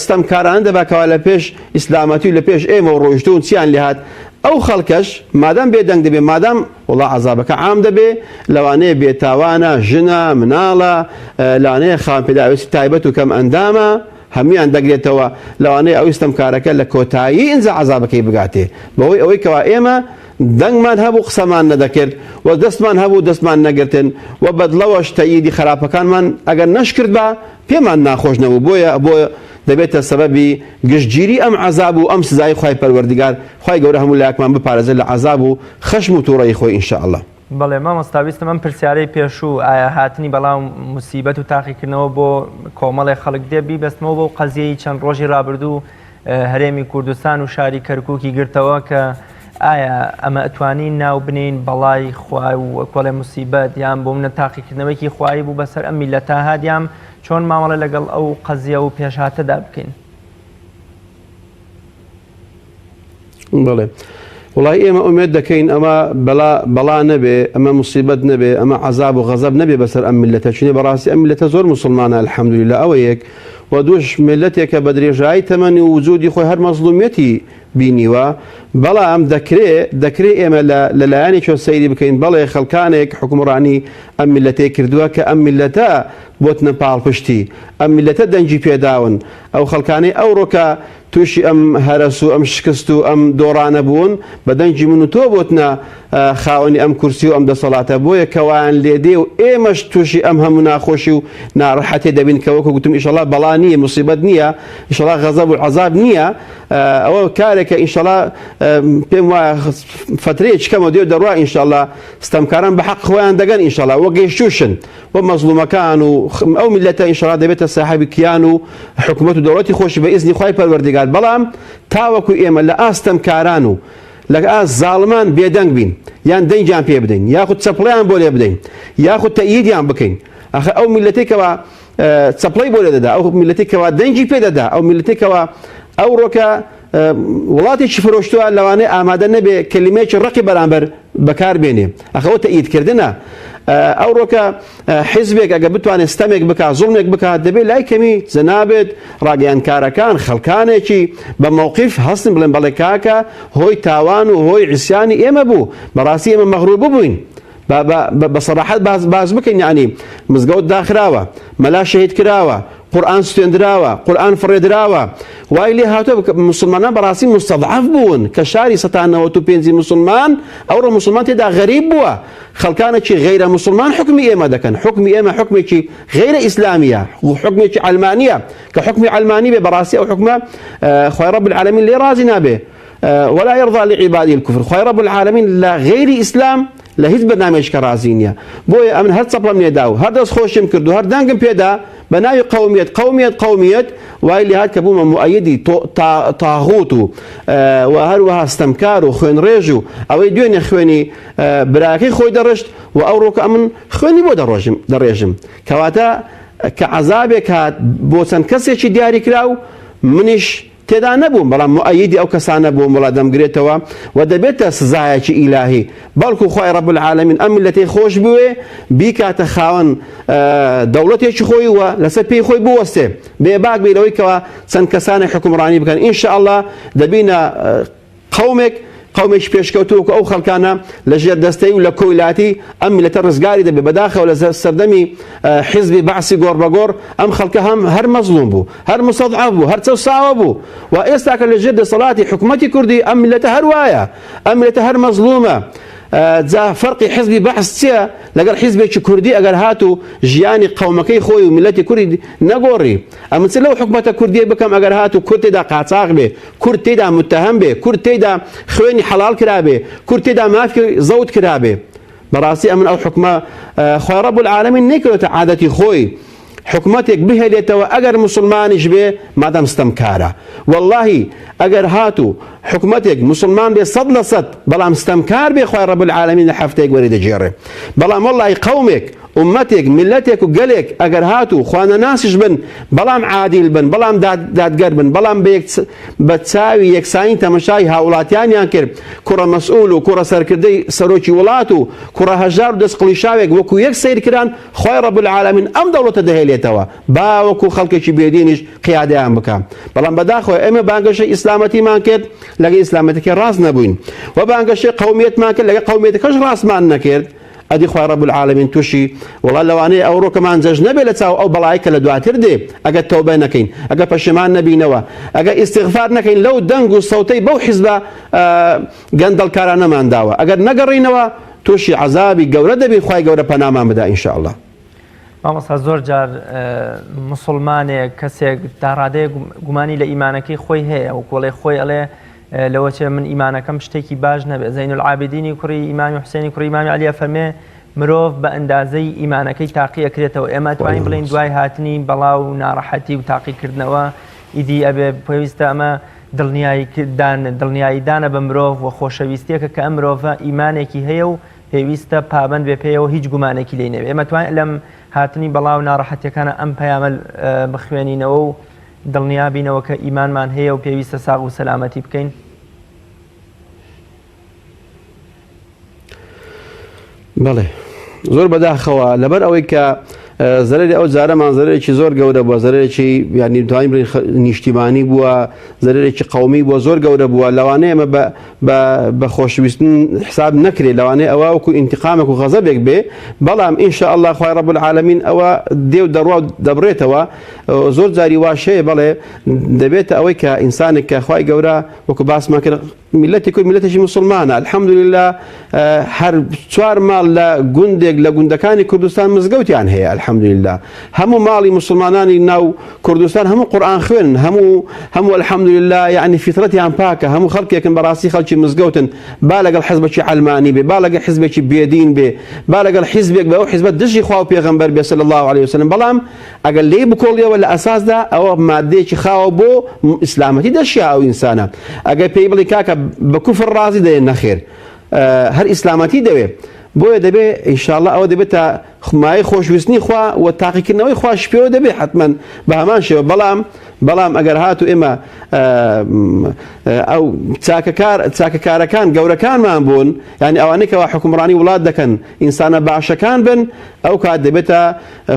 [SPEAKER 2] ستەمکارانە دەبا کەوا لە پێش ئیسلامەتی و لە پێش ئێمە و ڕۆیشتون چیان لێهات ئەو خەڵکەش مادام بێدەنگ دەبێ مادام وڵا عەزابەکە عام دەبێ لەوانەیە بێتاوانە ژنە مناڵە لەوانەیە خاوەن پێداویستی تایبەت و کەم ئەندامە هەمویان دەگرێتەوە لەوانەیە ئەو ستەمکارەکە لە کۆتایی ئینجا عەزابەکەی بگاتێ بەهۆی ئەوەی کەوا ئێمە دەنگمان هەبوو قسەمان نەدەکرد و دەستمان هەبوو دەستمان نەگرتن و بەدڵەوەش تەییدی خراپەکانمان ئەگەر نەشکرد بە پێمان ناخۆش نەبوو بۆ دەبێتە سەبەبی گشتگیری ئەم عەزاب و ئەم سزای خوای پەروەردگار خوای گەورە هەموو لایەکمان بپارێزێت لە عەزاب و خەشم و تووڕەی خۆی ئینشاءالله.
[SPEAKER 1] بەڵێ مامۆستا ویستم ئەم پرسیارەی پێشوو ئایا هاتنی بەڵام موسیبەت و تاقیکردنەوە بۆ کۆمەڵی خەڵک دێ بیبەستمەوە بۆ قەزیەی چەند ڕۆژی ڕابردوو هەرێمی کوردستان و شاری کەرکووکی گرتەوە کە ئایا ئەمە ئەتوانین ناو بنین بەڵای خوای و کۆڵێ موسیبەت یان بۆ منە تاقیکردنەوەیکی خوایی بوو بەسەر ئەم میلەتە هادیام چۆن مامەڵە لەگەڵ ئەو قەزیە و پێشهاتەدا بکەین؟
[SPEAKER 2] بەڵێ وڵای ئێمە ئومێد دەکەین ئەمە بەڵا نەبێ ئەمە موسیبەت نەبێ ئەمە عەزاب و غەزەب نەبێ بەسەر ئەم میلەتە چونێ بەڕاستی ئەم میلەتە زۆر موسڵمانە الحەمدولیلا ئەوە یەک و دووش میلەتێکە بە درێژایی تەمەنی و وجودی خۆی هەر مەزلومیەتی بینیوە بەڵام دەکرێت ئێمە لەلایەنێکەوە سەیری بکەین بەڵێ خەڵکانێک حکومڕانی ئەم میلەتەی کردووە کە ئەم میلەتە بۆتنە پاڵپشتی ئەم میلەتە دەنجی پێداون ئەو خەڵکانەی ئەوڕۆکە تووشی ئەم هەرس و ئەم شکست و ئەم دۆڕانە بوون بەدەنجی من و تۆ بۆتنە خاوەنی ئەم کورسی و ئەم دەسەڵاتە بۆیە کەوایان لێدێ و ئێمەش تووشی ئەم هەموو ناخۆشی و ناڕەحەتێ دەبین کەوەکە گوتم ئیشەڵا بەڵا نییە موسیبەت نییە ئیشەڵا غەزەب و عەزاب نییە ئەوە کارێکە ئیشەڵا پێم وایە فترەیەکی کەمە دێ و دەڕوا ئیشەڵا ستەمکاران بە حەق خۆیان دەگەن ئیشەڵا وە گەیشتوشن وە مەزلومەکان و ئەو میلەتە ئیشەڵا دەبێتە ساحیبی کیان و حکومەت و دەوڵەتی خۆشی بە ئیزنی خوای پەروەردگار بەڵام تاوەکو ئێمە لە ئاستەمکاران و لە زاڵمان بێدەنگ بین یان دەنجیان پێ بدەین یاخود چەپڵیان بۆ لێ بدەین یاخود تەئییدیان بکەین ئەخە ئەو میلەتێکەوە چەپڵی بۆ لێ دەدا ئەو میلەتێکەوە دەنجی پێ دەدا ئەو میلەتێکەوە ئەو ڕۆکە وڵاتێکی فرۆشتووە لەوانەیە ئامادە نەبێ کەلیمەیەکی ڕقی بەرامبەر بەکار بێنێ ئەخەوە تەئییدکردنە ئەو ڕۆکە حیزبێک ئەگە بتوانێت ستەمێک بکات زوڵمێک بکات دەبێت لای کەمی جەنابێت ڕاگەیانکارەکان خەڵکانێکی بە مووقیف هەستن بڵێن بەڵێ کاکە هۆی تاوان و هۆی عیسیانی ئێمە بوو بەڕاستی ئێمە مەغروور ببووین بە سەراحەت باز بکەین یعنی مزگەوت داخراوە مەلا شەهید کراوە قورئان سوێندراوە قورئان فڕێدراوە وای لێ هاتووە مسلمانان بەڕاستی مستەضعەف بوون کە شاری 195 مسلمان ئەوڕۆ مسلمان تێدا غەریب بووە خەڵکانێکی غەیرە مسلمان حکمی ئێمە دەکەن حکمی ئێمە حکمێکی غەیرە ئیسلامیە و حکمێکی علمانیە کە حکمی علمانی بێ بەڕاستی ئەو حکمە خوای رب العالمین لێ رازی نابێ ولا يرضى لعباده الكفر خوای رب العالمین لە غەیری ئیسلام لە هیچ بەرنامێکە رازی نییە بۆیە ئەمن هەر چەپڵم لێدا و هەر دەست خۆشم کرد و هەر دەنگم پێدا بە ناوی قەومیەت وای لێ هات کە بوومە مؤەیدی تاغوت و هەروەها ستەمکار و خوێنڕێژ و ئەوەی دوێنێ خوێنی براکەی خۆی دەڕشت و ئەو ڕۆکە ئەمن خوێنی بۆ دەڕێژم کەواتە کە عەزابێک هات بۆ چەند کەسێکی دیاری کراو منیش تێدا نەبووم بەڵام مؤەیدی ئەو کەسانە بووم وڵا دەمگرێتەوە و دەبێتە سزایەکی ئیلاهی بەڵکو خوای رب العالمین ئەم میلەتەی خۆش بوێ بیکاتە خاوەن دەوڵەتێکی خۆی وە لەسەر پێی خۆی بوەستێ بێباک بێرەوەی کەوە چەند کەسانە حکومڕانی بکەن ئینشاءالله دەبینە قومێکی پێشکەوتووە ئەو خەڵکانە لە ژێر دەستەی و لە کۆیلاتی ئەم میلەتە ڕزگاری دەبێت بەداخەوە لە سەردەمی حیزبی بەعسی گۆڕ بەگۆڕ ئەم خەڵکە هەر مەزلوم بوو هەر مستەضعەف بوو هەر چەساوە بوو و ئێستا کە لە ژێر دەسەڵاتی حکومەتی کوردی ئەم میلەتە هەر وایە ئەم میلەتە هەر مەزلومە جا فەرقی حیزبی بەعس چییە لەگەڵ حیزبێکی کوردی ئەگەر هات و ژیانی قەومەکەی خۆی و میلەتی کوردی نەگۆڕی ئەمن چ لەو حکومەتە کوردیە بکەم ئەگەر هات و کورد تێدا قاچاق بێ کورد تێدا متەهم بێ کورد تێدا خوێنی حەڵال کرابێ کورد تێدا مافی زەوت کرابێ بەڕاستی ئەمن ئەو حکومە خوای رب العالمین نەیکردوتە عادەتی خۆی حکومەتێک بهێنێتەوە ئەگەر مسلمانیش بێ مادام ستەمکارە واللهی ئەگەر هاتو حکومەتێک مسلمان بێ 100% بەڵام ستەمکار بێ خوای رب العالمین لە هەفتەیەک وەری دەجێڕێ بەڵام واللهی قەومێک ئومەتێک میلەتێک و گەلێک ئەگەر هاتو خوانەناسیش بن بەڵام عادیل بن بەڵام دادگەر بن بەڵام بە چاوی یەکسانی تەمەشای هاوڵاتیانیان کرد کوڕە مەسئول و کوڕە سەرکردەی سەرۆکی وڵات و کوڕە هەژار و دەستقڵیشاوێک وەکو یەک سیر کران خوای رب العالمین ئەم دەوڵەتە دەهێلێتەوە باوەکو خەڵکێکی بێدینیش قیادەیان بکەم بەڵام بەداخەوە ئێمە بانگەشەی ئیسلامەتیمان کرد لەگە ئیسلامەتێکی ڕاست نەبووین و بانگەشەی قەومیەتمان کرد لەگە قەومیەتەکەش ڕاستمان نەکرد ئەدی خوای رب العالمین تووشی وڵا لەوانەیە ئەو ڕۆکەمان جەژ نەبێت لە چاو ئەو بەڵایکە لە دواتر دێ ئەگە تەوبە نەکەین ئەگە پەشیمان نەبینەوە ئەگە ئیستیغفار نەکەین لەو دەنگ و سەوتەی بەو حیزبە گەندەڵکارانەمان داوە ئەگەر نەگەڕینەوە تووشی عەزابی گەورە دەبین خوای گەورە پەنامان بدا ئینشاءالله
[SPEAKER 1] مامۆستا زۆر جار مسلمانێک کەسێک داڕادەیە گومانی لە ئیمانەکەی خۆی هەیە و کۆڵێ خۆی ئەڵێ لەوەچێ من ئیمانەکەم شتێکی باش نەبێت زەین العابدینی کوڕی ئیمامی حوسێنی کوڕی ئیمامی عەلیە فەرمێ مرۆڤ بە ئەندازەی ئیمانەکەی تاقی ئەکرێتەوە ئێمە توانین بڵێن دوای هاتنی بەڵاو و ناڕەحەتی و تاقیکردنەوە ئیدی ئەبێ پێویستە ئەمە دڵنیاییدانە بە مرۆڤ و خۆشەویستیەکە کە ئەم مرۆڤە ئیمانێکی هەیە و پێویستە پابەند بێ پێیەوە هیچ گومانێکی لێ نەبێت ئێمە توانین لەم هاتنی بەڵاو ناڕەحەتیەکانە ئەم پەیامە بخوێنینەوە و دڵنیابینەوە کە ئیمانمان هەیە و پێویستە ساغ و سەلامەتی بکەین
[SPEAKER 2] بەڵێ زۆر بەداخەوە لەبەر ئەوەی کە زەرەری ئەو جارەمان زەرێکی زۆر گەورە بووە، زەرێکی ینی دوای نیشتیمانی بووە، زەرێکی قەومی بووە، زۆر گەورە بووە. لەوانەیە ئەمە بە خۆشویستن حساب نەکرێت، لەوانەیە ئەوە وەکو ئینتقامێک و غەزەبێک بێ، بەڵام ئینشاء الله خوای رب العالمین ئەوە دێ و دەڕوا دەبڕێتەوە. زۆر جاری واشەیە بەڵێ دەبێتە ئەوەی کە ئینسانێک کە خوای گەورە وەکو باسمان کرد ملەتی کوی ملەتێکی مسلمانە الحەمدولله هەر 4 ماڵ لە گوندێک لە گوندەکانی کوردستان مزگەوتیان هەیە الحەمدولله. هەموو ماڵی مسلمانانی ناو کوردستان هەموو قورئان خوێن، هەموو الحەمدولله یعنی فیترەتیان پاکە، هەموو خەڵکێکن بەڕاستی خەڵکی مزگەوتن، با لەگەڵ حیزبێکی عەلمانی بێ، با لەگەڵ حیزبێکی بێدین بێ، با لەگەڵ حیزبێک بێ ئەو حیزبە دژی خوا و پێغەمبەر بێ صلی الله عليه وسلم. بەڵام ئەگەر لێ بکۆڵیەوە لە ئەساسدا ئەوە مادەیەکی خاوە بۆ ئیسلامەتی دەشیا ئەو ئینسانە. ئەگەر پێی بڵی کاکە بە کوفر ڕازی دەیە نەخێر، هەر ئیسلامەتی دەوێ، بۆیە دەبێ ئینشاءالله ئەوە دەبێتە خمای خۆشویستنی خوا و تاقیکردنەوەی خواش پێوە دەبێ حتمەن بە هەمان شێوە. بەڵام ئەگەر هاتو ئێمە ئەو چاکەکارەکان گەورەکانمان بوون، یعنی ئەوانەی کەوا حکومڕانی وڵات دەکەن ئینسانە باشەکان بن، ئەو کات دەبێتە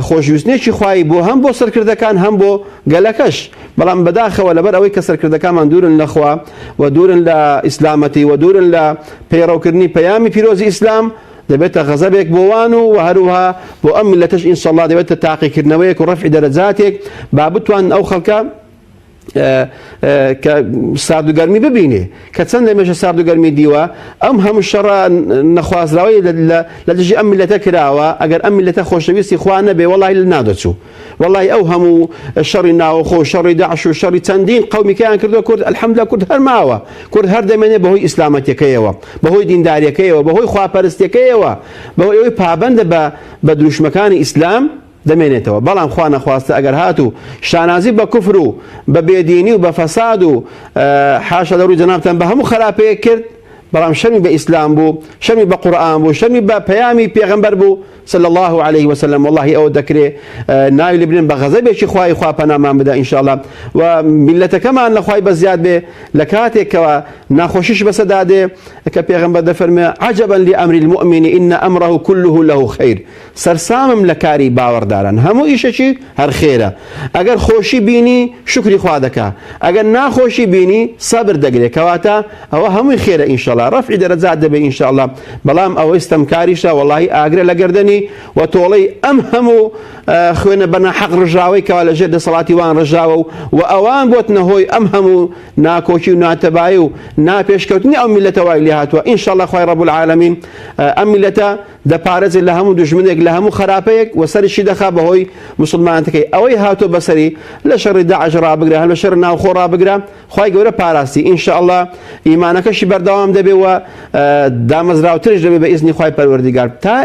[SPEAKER 2] خۆشویستنێکی خوای بۆ هەم بۆ سەرکردەکان هەم بۆ گەلەکەش. بەڵام بەداخەوە لەبەر ئەوەی کە سەرکردەکانمان دوورن لە خوا و دوورن لە ئیسلامەتی و دوورن لە پەیڕەوکردنی پەیامی پیرۆزی ئیسلام، دەبێتە غەزەبێک بۆوان و هەروها بۆ ئەم میلەتەش ئینشاءالله دەبێتە تاقیکردنەوەیەک و ڕەفعی دەرەجاتێک با بتوان ئەو خەڵکە کە ساردوگەرمی ببینێ کە چەند لەمێژە ساردوگەرمی دیوە ئەم هەموو شەڕە نەخوازراوی لە دژی ئەم میلەتە کراوە. ئەگەر ئەم میلەتە خۆشەویستی خوا نەبێ وەڵی لە نادەچوو، وەڵی ئەو هەموو شەڕی ناوەخۆ شەڕی داعش و شەڕی چەندین قەومیکەیان کردووە کورد الحەمدولله کورد هەر ماوە، کورد هەر دەمێنێ بەهۆی ئیسلامەتیەکەیەوە، بەهۆی دینداریەکەیەوە، بەهۆی خواپەرستیەکەیەوە، بەهۆی ئەوەی پابەندە بە دروشمەکانی ئیسلام دەمێنێتەوە. بەڵام خوا نەخواستە ئەگەر هاتوو شانازی بە کوفر و بە بێدینی و بە فەساد و حاشا لەڕووی جەنابتان بە هەموو خراپەیە کرد، بەڵام شەرمی بە ئیسلام بوو، شەرمی بە قورئان بوو، شەرمی بە پەیامی پێغەمبەر بوو صلى الله عليه وسلم. والله ئەو دەکرێ ناوی لێ بنێن بە غەزەبێکی خوای خوا پەنامان بدە ئینشاءالله و میلەتەکەمان لە خوای بەزیاد بێ لە کاتێکەوە ناخۆشیش بەسەدا دێ کە پێغەمبەر دەفەرمێ عەجەبا لأمر المؤمن إن أمره كله له خير. سەرسامم لە کاری باوەڕداران، هەموو ئیشەکی هەر خێرە. ئەگەر خۆشی بینی شکری خوا دەکا، ئەگەر ناخۆشی بینی سەبر دەگرێ، کەواتە ئەوە هەمووی خێرە ئینشاءالله، ڕەفعی دەرەجات دەبێ ئینشاءالله. بەڵام ئەوەی ستەمکاریشە والله ئاگرە لە گەردەنی و تۆڵەی ئەم هەموو خوێنە بەناحەق ڕژاوەی کەوا لەژێر دەسەڵاتی وان ڕژاوە و ئەوان بۆتنە هۆی ئەم هەموو ناکۆکی و ناتەبایی و ناپێشکەوتنی ئەو میلەتەوای لێ هاتووە. ئینشاءالله خوای رب العالمین ئەم میلەتە دەپارێزێت لە هەموو دژمنێک لە هەموو خراپەیەک و سەرشی دەخا بەهۆی مسلمانەکەی ئەوەی هاتۆ بەسەری لە شەڕی داعش ڕابگرە، هەر لە شەڕ ناوخۆ ڕابگرە، خوای گەورە پاراستی ئینشاءالله ئیمانەکەشی بەردەوام دەبێ و دامەزراوترش دەبێ بە ئیزنی خوای پەروەردیگار. تا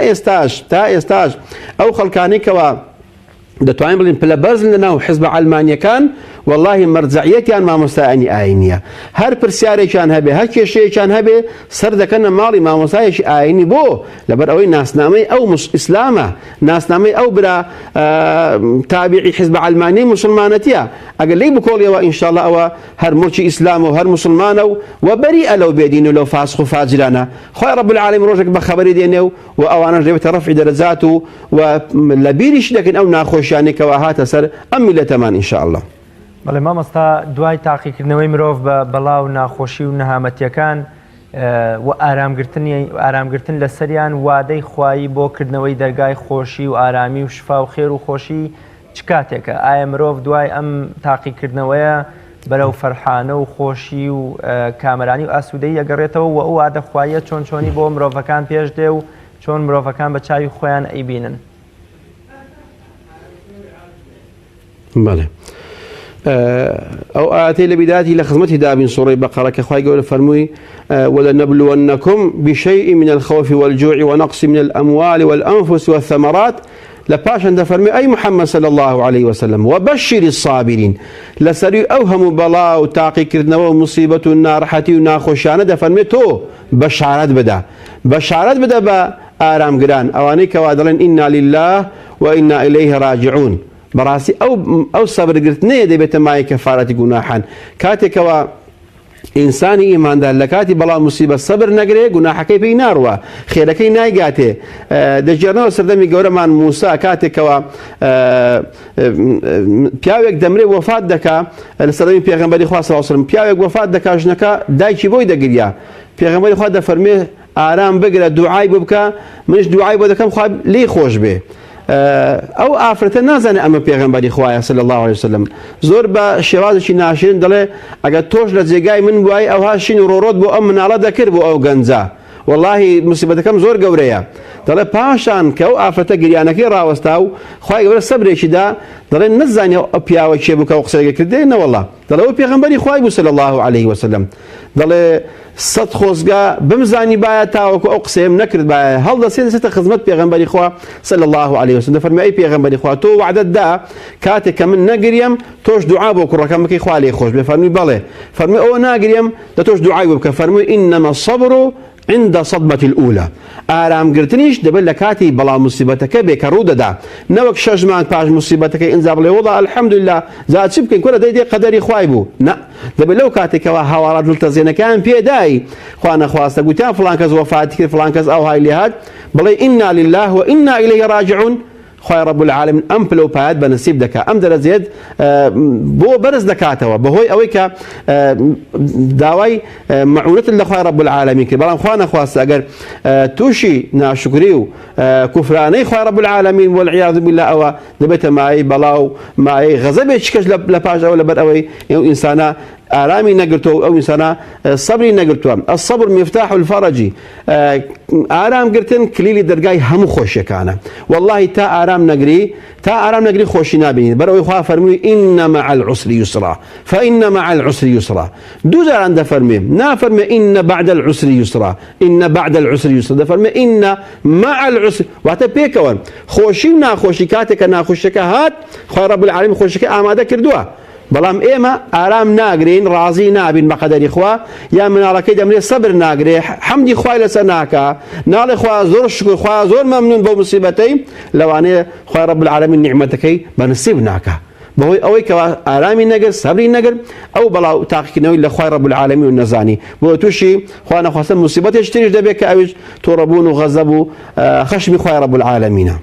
[SPEAKER 2] ئێستاش ئەو خەڵکانی کەوا دەتوانین بڵین پلە بەرزن لە ناو حیزبە عەلمانیەکان والله مەرجەعیەتیان مامۆستایانی ئاینیە، هەر پرسیارێکیان هەبێ هەر کێشەیەکیان هەبێ سەر دەکەنە ماڵی مامۆستایەکی ئاینی بۆ لەبەر ئەوەی ناسنامەی ئەو ئیسلامە، ناسنامەی ئەو برا تابعی حیزبە عەلمانی مسلمانەتیە. ئەگەر لی بکۆڵیەوە ئینشاءالله ئەوە هەر مڵکی ئیسلام و هەر مسلمانە و بەریئە لەو بێدین و لەو فاسق و فاجرانە. خوای رب العالمین ڕۆژێک بە خەبەری دێنێ و ئەوانەش دەبێتە ڕەفعی دەرەجات و لە بیریش دەکەن ئەو ناخۆشیانەی کەوا هاتە سەر ئەم میلەتەمان ئینشاءالله.
[SPEAKER 1] بەڵێ مامۆستا دوای تاقیکردنەوەی مرۆڤ بە بەڵاو ناخۆشی و نەهامەتیەکان و ئارامگرتن لە سەریان وادەی خوایی بۆ کردنەوەی دەرگای خۆشی و ئارامی و شفا و خێر و خۆشی چ کاتێکە؟ ئایا مرۆڤ دوای ئەم تاقیکردنەوەیە بەرەو فەرحانە و خۆشی و کامەرانی و ئاسوودەی ئەگەڕێتەوە و ئەو وادە خواییە چۆن چۆنی بۆ مرۆڤەکان پێش دێ و چۆن مرۆڤەکان بە چاوی خۆیان ئەیبینن؟
[SPEAKER 2] بەڵێ أو آتي لبدايته لخدمته دابين سورة بقرة كخواي قول فرموي ولنبلونكم بشيء من الخوف والجوع ونقص من الأموال والأنفس والثمرات لباشن دفرمي أي محمد صلى الله عليه وسلم وبشر الصابرين لسري أوهم بلاء وتاقي كردنا ومصيبة النار حتي وناخوشانة دفرمي تو بشارات بدا بآرام قران أوانيك وادلين إنا لله وإنا إليه راجعون بەڕاستی ئەو سەبرگرتنەیە دەبێتە مای کەفارەتی گوناحان. کاتێکەوە ئینسانی ئیماندار لە کاتی بەڵام موسیبەت سەبر نەگرێ گوناحەکەی پێی ناڕوە خێرەکەی نایگاتێ دەجێڕنەوە سەردەمی گەورەمان موسا کاتێکەوە پیاوێک دەمرێ وەفات دەکا لە سەردەمی پێغەمبەری خوا صلی الله علیه و سلم پیاوێک وەفات دەکا ژنەکە دایکی بۆی دەگریا پێغەمبەری خوا دەفەرمێ ئارام بگرە دوعای بۆ بکە منش دوعای بۆ دەکەم خوا لێی خۆش بێ ئەو ئافرەتە نازانێت ئەمە پێغەمبەری خوایە صلی الله علیه وسلم زۆر بە شێوازێکی ناشرین دەڵێ ئەگەر تۆش لە جێگای من بووای ئەوها شین و ڕۆڕۆت بۆ ئەم مناڵە دەکرد بۆ ئەو گەنجە واللهی مصیبەتەکەم زۆر گەورەیە دەڵێ پاشان کە ئەو ئافرەتە گریانەکەی ڕاوەستا و خوای گەورە سەبرێکیدا دەڵێ نەزانێ ئەو پیاوە کێ بوو کە ئەو قسەیەکە کردێ نەوەڵڵا دەڵێ ئەو پێغەمبەری خوای بوو صلی الله علیه وسلم دەڵێ سەد خۆزگا بمزانی باە تاوەکو ئەو قسەیەم نەکرد باە هەڵدەسێنێتە خزمەت پێغەمبەری خوا صلی الله علیه وسلم دەفەرمێ ئەی پێغەمبەری خوا تۆ وعدەت دا کاتێک کە من نەگریم تۆش دوعا بۆ کوڕەکەم بکەی خوا لێی خۆش بێ فەرمی بەڵێ فەرمی ئەوە ناگریم دە تۆش دوعای بۆ بکە فەرمووی ئینەمە الصەبر عند صدمة الأولى ئارامگرتنیش دەبێت لە کاتی بەڵام موسیبەتەکە بێ کە ڕوو دەدا نەوەک 6 مانگ پاش موسیبەتەکەی ئینجا بڵێ وەڵا الحەمدولله جا چی بکەین کورە دەیدێ قەدەری خوای بوو نە دەبێت لەو کاتێکەوە هاوارات دڵتەزێنەکان پێدای خوا نەخواستە گوتیان فڵان کەس وەفاتی کرد فڵان کەس ئەوهای لێ هات بڵێ ئینا لله وئینا ئیلەیه ڕاجعون خوای رب العالمین ئەم پلەپایەت بە نسیب دەکات ئەم دەرەجێت بۆ بەرز دەکاتەوە بەهۆی ئەوەی کە داوای مەعونەت لە خوای رب العالمین کرد بەڵام خوا نەخواستە ئەگەر تووشی ناشکری و کوفرانەی خوای رب العالمین والعیاذ بالله ئەوە دەبێتە مایەی بەڵاو مایەی غەزەبێکی کەس لە پاش ئەوە لەبەر ئەوەی ئەو ئینسانە ئارامی نەگرتووە ئەو ئینسانە سەبری نەگرتووە الصبر مفتاح الفرج ئارامگرتن کلیلی دەرگای هەموو خۆشیەکانە والله تا ئارام نەگری خۆشی نابینیت بەرەوەی خوا فەرمووی ئین مع العسر یسرا فإن مع العسر یسرا دوو جاران دەفەرمێ نافەرمێ ئین بعد العسر یسرا ئین بعد العسر یسرا دەفەرمێ ئین مع العسر واتە پێکەوە خۆشی و ناخۆشی کاتێکە ناخۆشیەکە هات خوای رب العالمین خۆشیەکە ئامادە کردووە بەڵام ئێمە ئارام ناگرین ڕازی نابین بە قەدەری خوا یا مناڵەکەی دەمرێت سەبر ناگرێ حەمدی خوای لەسەر ناکا ناڵێ خوا زۆر شکر خوا زۆر مەمنون بەو موسیبەتەی لەوانەیە خوای رب العالمین نیعمەتەکەی بەنسیب ناکا بەهۆی ئەوەی کە ئارامی نەگرت سەبری نەگرت ئەو بەڵاو تاقیکردنەوەی لە خوای رب العالمین و نەزانی بۆ تووشی خوا نەخواستە موسیبەتێک تریش دەبێت کە ئەویش تۆڕەبوون و غەزەب و خەشمی خوای رب العالمینە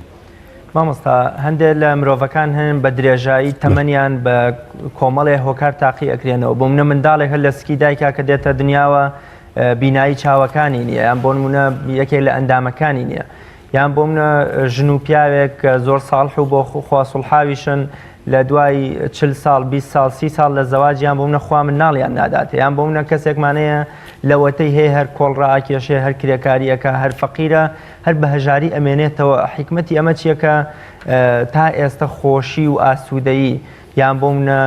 [SPEAKER 1] مامۆستا هەندێک لە مرۆڤەکان هەن بە درێژایی تەمەنیان بە کۆمەڵێ هۆکار تاقی ئەکرێنەوە بۆ منە منداڵێک هەر لە سکی دایکا کە دێتە دنیاوە بینایی چاوەکانی نییە یان بۆ نمونە یەکێک لە ئەندامەکانی نییە یان بۆ منە ژن و پیاوێک زۆر ساڵح و بۆ خوا سوڵحاویشن لە دوای 40 ساڵ 20 ساڵ 30 ساڵ لە زەواجیان بۆ منە خوا مناڵیان ناداتێ یان بۆ منە کەسێکمانەیە لەوەتەی هەیە هەر کۆڵ ڕائکێشێ هەر کرێکاریەکە هەر فەقیرە هەر بە هەژاری ئەمێنێتەوە حیکمەتی ئەمە چیەکە تا ئێستا خۆشی و ئاسوودەیی یان بۆ منە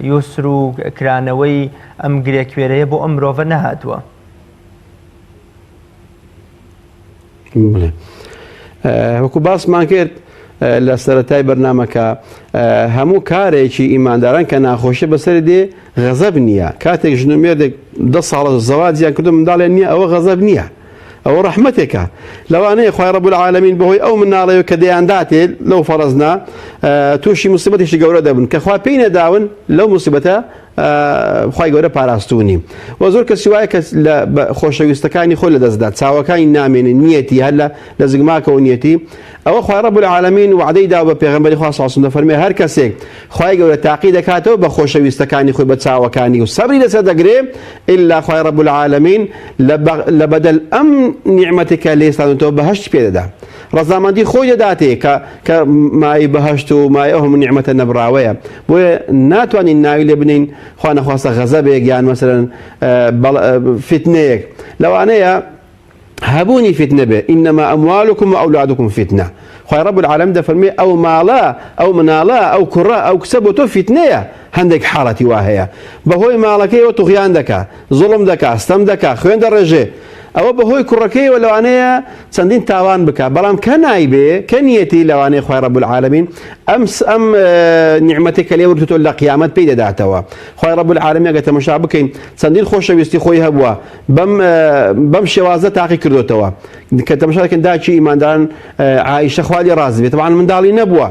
[SPEAKER 1] یوسر و کرانەوەی ئەم گرێکوێرەیە بۆ ئەم مرۆڤە نەهاتووە
[SPEAKER 2] وەکو باسمان کرد لە سەرەتای بەرنامەکە هەموو کارێکی ئیمانداران کە ناخۆشیە بەسەر دێ غەزەب نییە کاتێک ژن و مێردێک 10 ساڵە زەواجیان کردو منداڵێن نییە ئەوە غەزەب نییە ئەوە ڕەحمەتێکە لەوانەیە خوای رب العالمین بەهۆی ئەو مناڵەیە کە دەیانداتێ لەو فەرەزنا تووشی موسیبەتێکی گەورە دەبن کە خوا پێی نەداون لەو موسیبەتە خوای گەورە پاراستوونی و زۆر کەسی وایە کە خۆشەویستەکانی خۆی لەدەستدا چاوەکانی نامێنن نیەتی هەر لە زگماکەەوە نیەتی ئەوە خوای رب العالمین وعدەی دا بە پێغەمبەری خوا صلی الله علیه و سلم دەفەرمێ هەر کەسێک خوای گەورە تاقی دەکاتەوە بە خۆشەویستەکانی خۆی بە چاوەکانی و سەبری لەسەر دەگرێ ئیلا خوای رب العالمین لە بەدەل ئەم نیعمەتێکە لێستانێتەوە بەهەشت پێدەدا ڕەزامەندی خۆی دەداتێ کە مای بەهەشت و مای ئەو هەموو نیعمەتە نەبراوەیە بۆیە ناتوانین ناوی لێ بنین خوا نەخواستە غەزەبێک یان مەسەلەن فتنەیەک لەوانەیە هەبوونی فتنە بێ ئینەما ئەموالکم و ئەولادکم فتنە خوای رب العالمین دەفەرمێ ئەو ماڵە ئەو مناڵە ئەو کوڕە ئەو کچە بۆ تۆ فتنەیە هەندێک حاڵەتی وا هەیە بەهۆی ماڵەکەیەوە توغیان دەکا زوڵم دەکا ستەم دەکا خوێن دەڕێژێ ئەوە بەهۆی کوڕەکەیەوە لەوانەیە چەندین تاوان بکە بەڵام کە نایبێ کە نیەتی لەوانەیە خوای رب العالمین ئەم نیعمەتێک کە لێ وردوتۆ لە قیامەت پێی دەداتەوە. خوای رب العالمین ئەگە تەماشا بکەین چەندین خۆشەویستی خۆی هەبووە بەم شێوازە تاقی کردوتەوە کە تەماشا دەکەن داچی ئیمانداران عایشە خوا لێ ڕازی بێت. طبعاً منداڵی نەبووە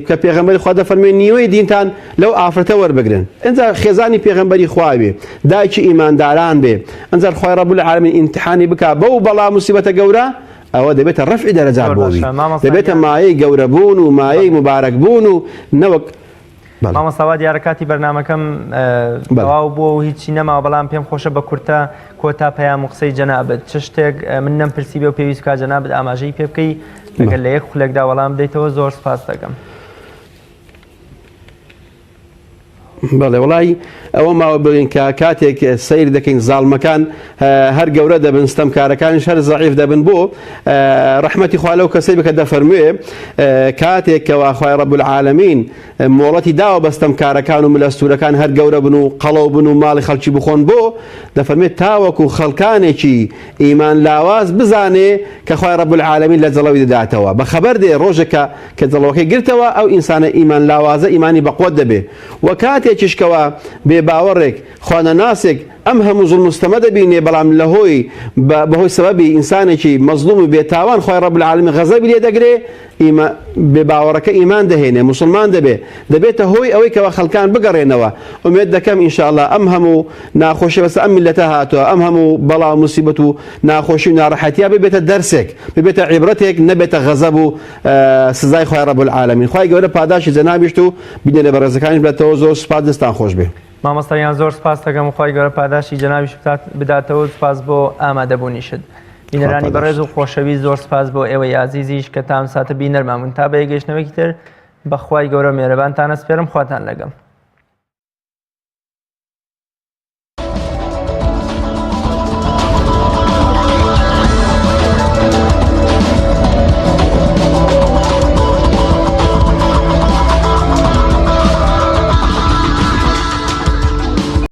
[SPEAKER 2] کە پێغەمبەری خوا دەفەرمێ نیوەی دینتان لەو ئافرەتە وەربگرن. ئەنجا خێزانی پێغەمبەری خوا بێ دایکی ئیمانداران بێ ئەنجا خوای رب العالمین ئیمتیحانی بکا بەو بەڵا موسیبەتە گەورە ئەوە دەبێتە ڕەفعی دەرەجات بۆی دەبێتە مایەی گەورەبوون و مایەی مبارەکبوون و نەوەک
[SPEAKER 1] مامۆستا دیارە کاتی بەرنامەکەم تەواو بووە و هیچی نەماوە بەڵام پێم خۆشە بە کورتە کۆتا پەیام و قسەی جەنابەت چ شتێک من نەمپرسی بێ و پێویست کا جەنابەت ئاماژەی پێ بکەی ئەگەر لە یەک خولێکدا وەڵام بدەیتەوە زۆر سپاس دەکەم.
[SPEAKER 2] بەڵێ وڵی ئەوە ماوە بڵین کە کاتێک سەیر دەکەین زاڵمەکان هەر گەورە دەبن ستەمکارەکانیش هەر زەعیف دەبن بۆ ڕەحمەتی خوا لەو کەسەی بکە دەفەرموێ کاتێک کەوا خوای رب العالمین مۆڵەتی داوە بە ستەمکارەکان و ملەستورەکان هەر گەورە بن و قەڵەو بن و ماڵی خەڵکی بخۆن بۆ دەفەرمێت تاوەکو خەڵکانێکی ئیمان لاواز بزانێ کە خوای رب العالمین لە جەڵەوی دەداتەوە بە خەبەر دێ ڕۆژێکە کە جەڵەوەکەی گرتەوە ئەو ئینسانە ئیمان لاوازە ئیمانی بەقوت دەبێ و کاتێکیشکەوە بێ باوەڕێک خوانەناسێک ئەم هەموو زوڵم و ستەمە دەبینێ بەڵام لەهۆی بەهۆی سەبەبی ئینسانێکی مەزلوم و بێتاوان خوای رب العالمین غەزەبی لێ دەگرێ بێ باوەڕەکە ئیمان دەهێنێ مسلمان دەبێتە هۆی ئەوەی کەەوە خەڵکان بگەڕێنەوە. ئومێد دەکەم ئینشاءالله ئەم هەموو ناخۆشی بەس ئەم میلەتە هاتووە ئەم هەموو بەڵا و موسیبەت و ناخۆشی و ناڕەحەتیە ببێتە دەرسێک ببێتە عیبرەتێک نەبێتە غەزەب و سزای خوای رب العالمین. خوای گەورە پاداشی جەنابیشت و بینێ لە بەڕێزەکانی بێتەوە زۆر سوپاس دەستان خۆش بێ.
[SPEAKER 1] مامۆستایان زۆر سپاس دەکەم و خوای گەورە پاداشی جەنابیش بداتەوە سپاس بۆ ئامادەبوونیشت. بینەرانی بەڕێز و خۆشەویست زۆر سپاس بۆ ئێوەی عەزیزیش کە تام ساتە بینەرمامون تا بە یەگەشتنەوەیەکی تر بەخوای گەورە مێرەبانتان ئەسپێرم خواتان لەگەڵ.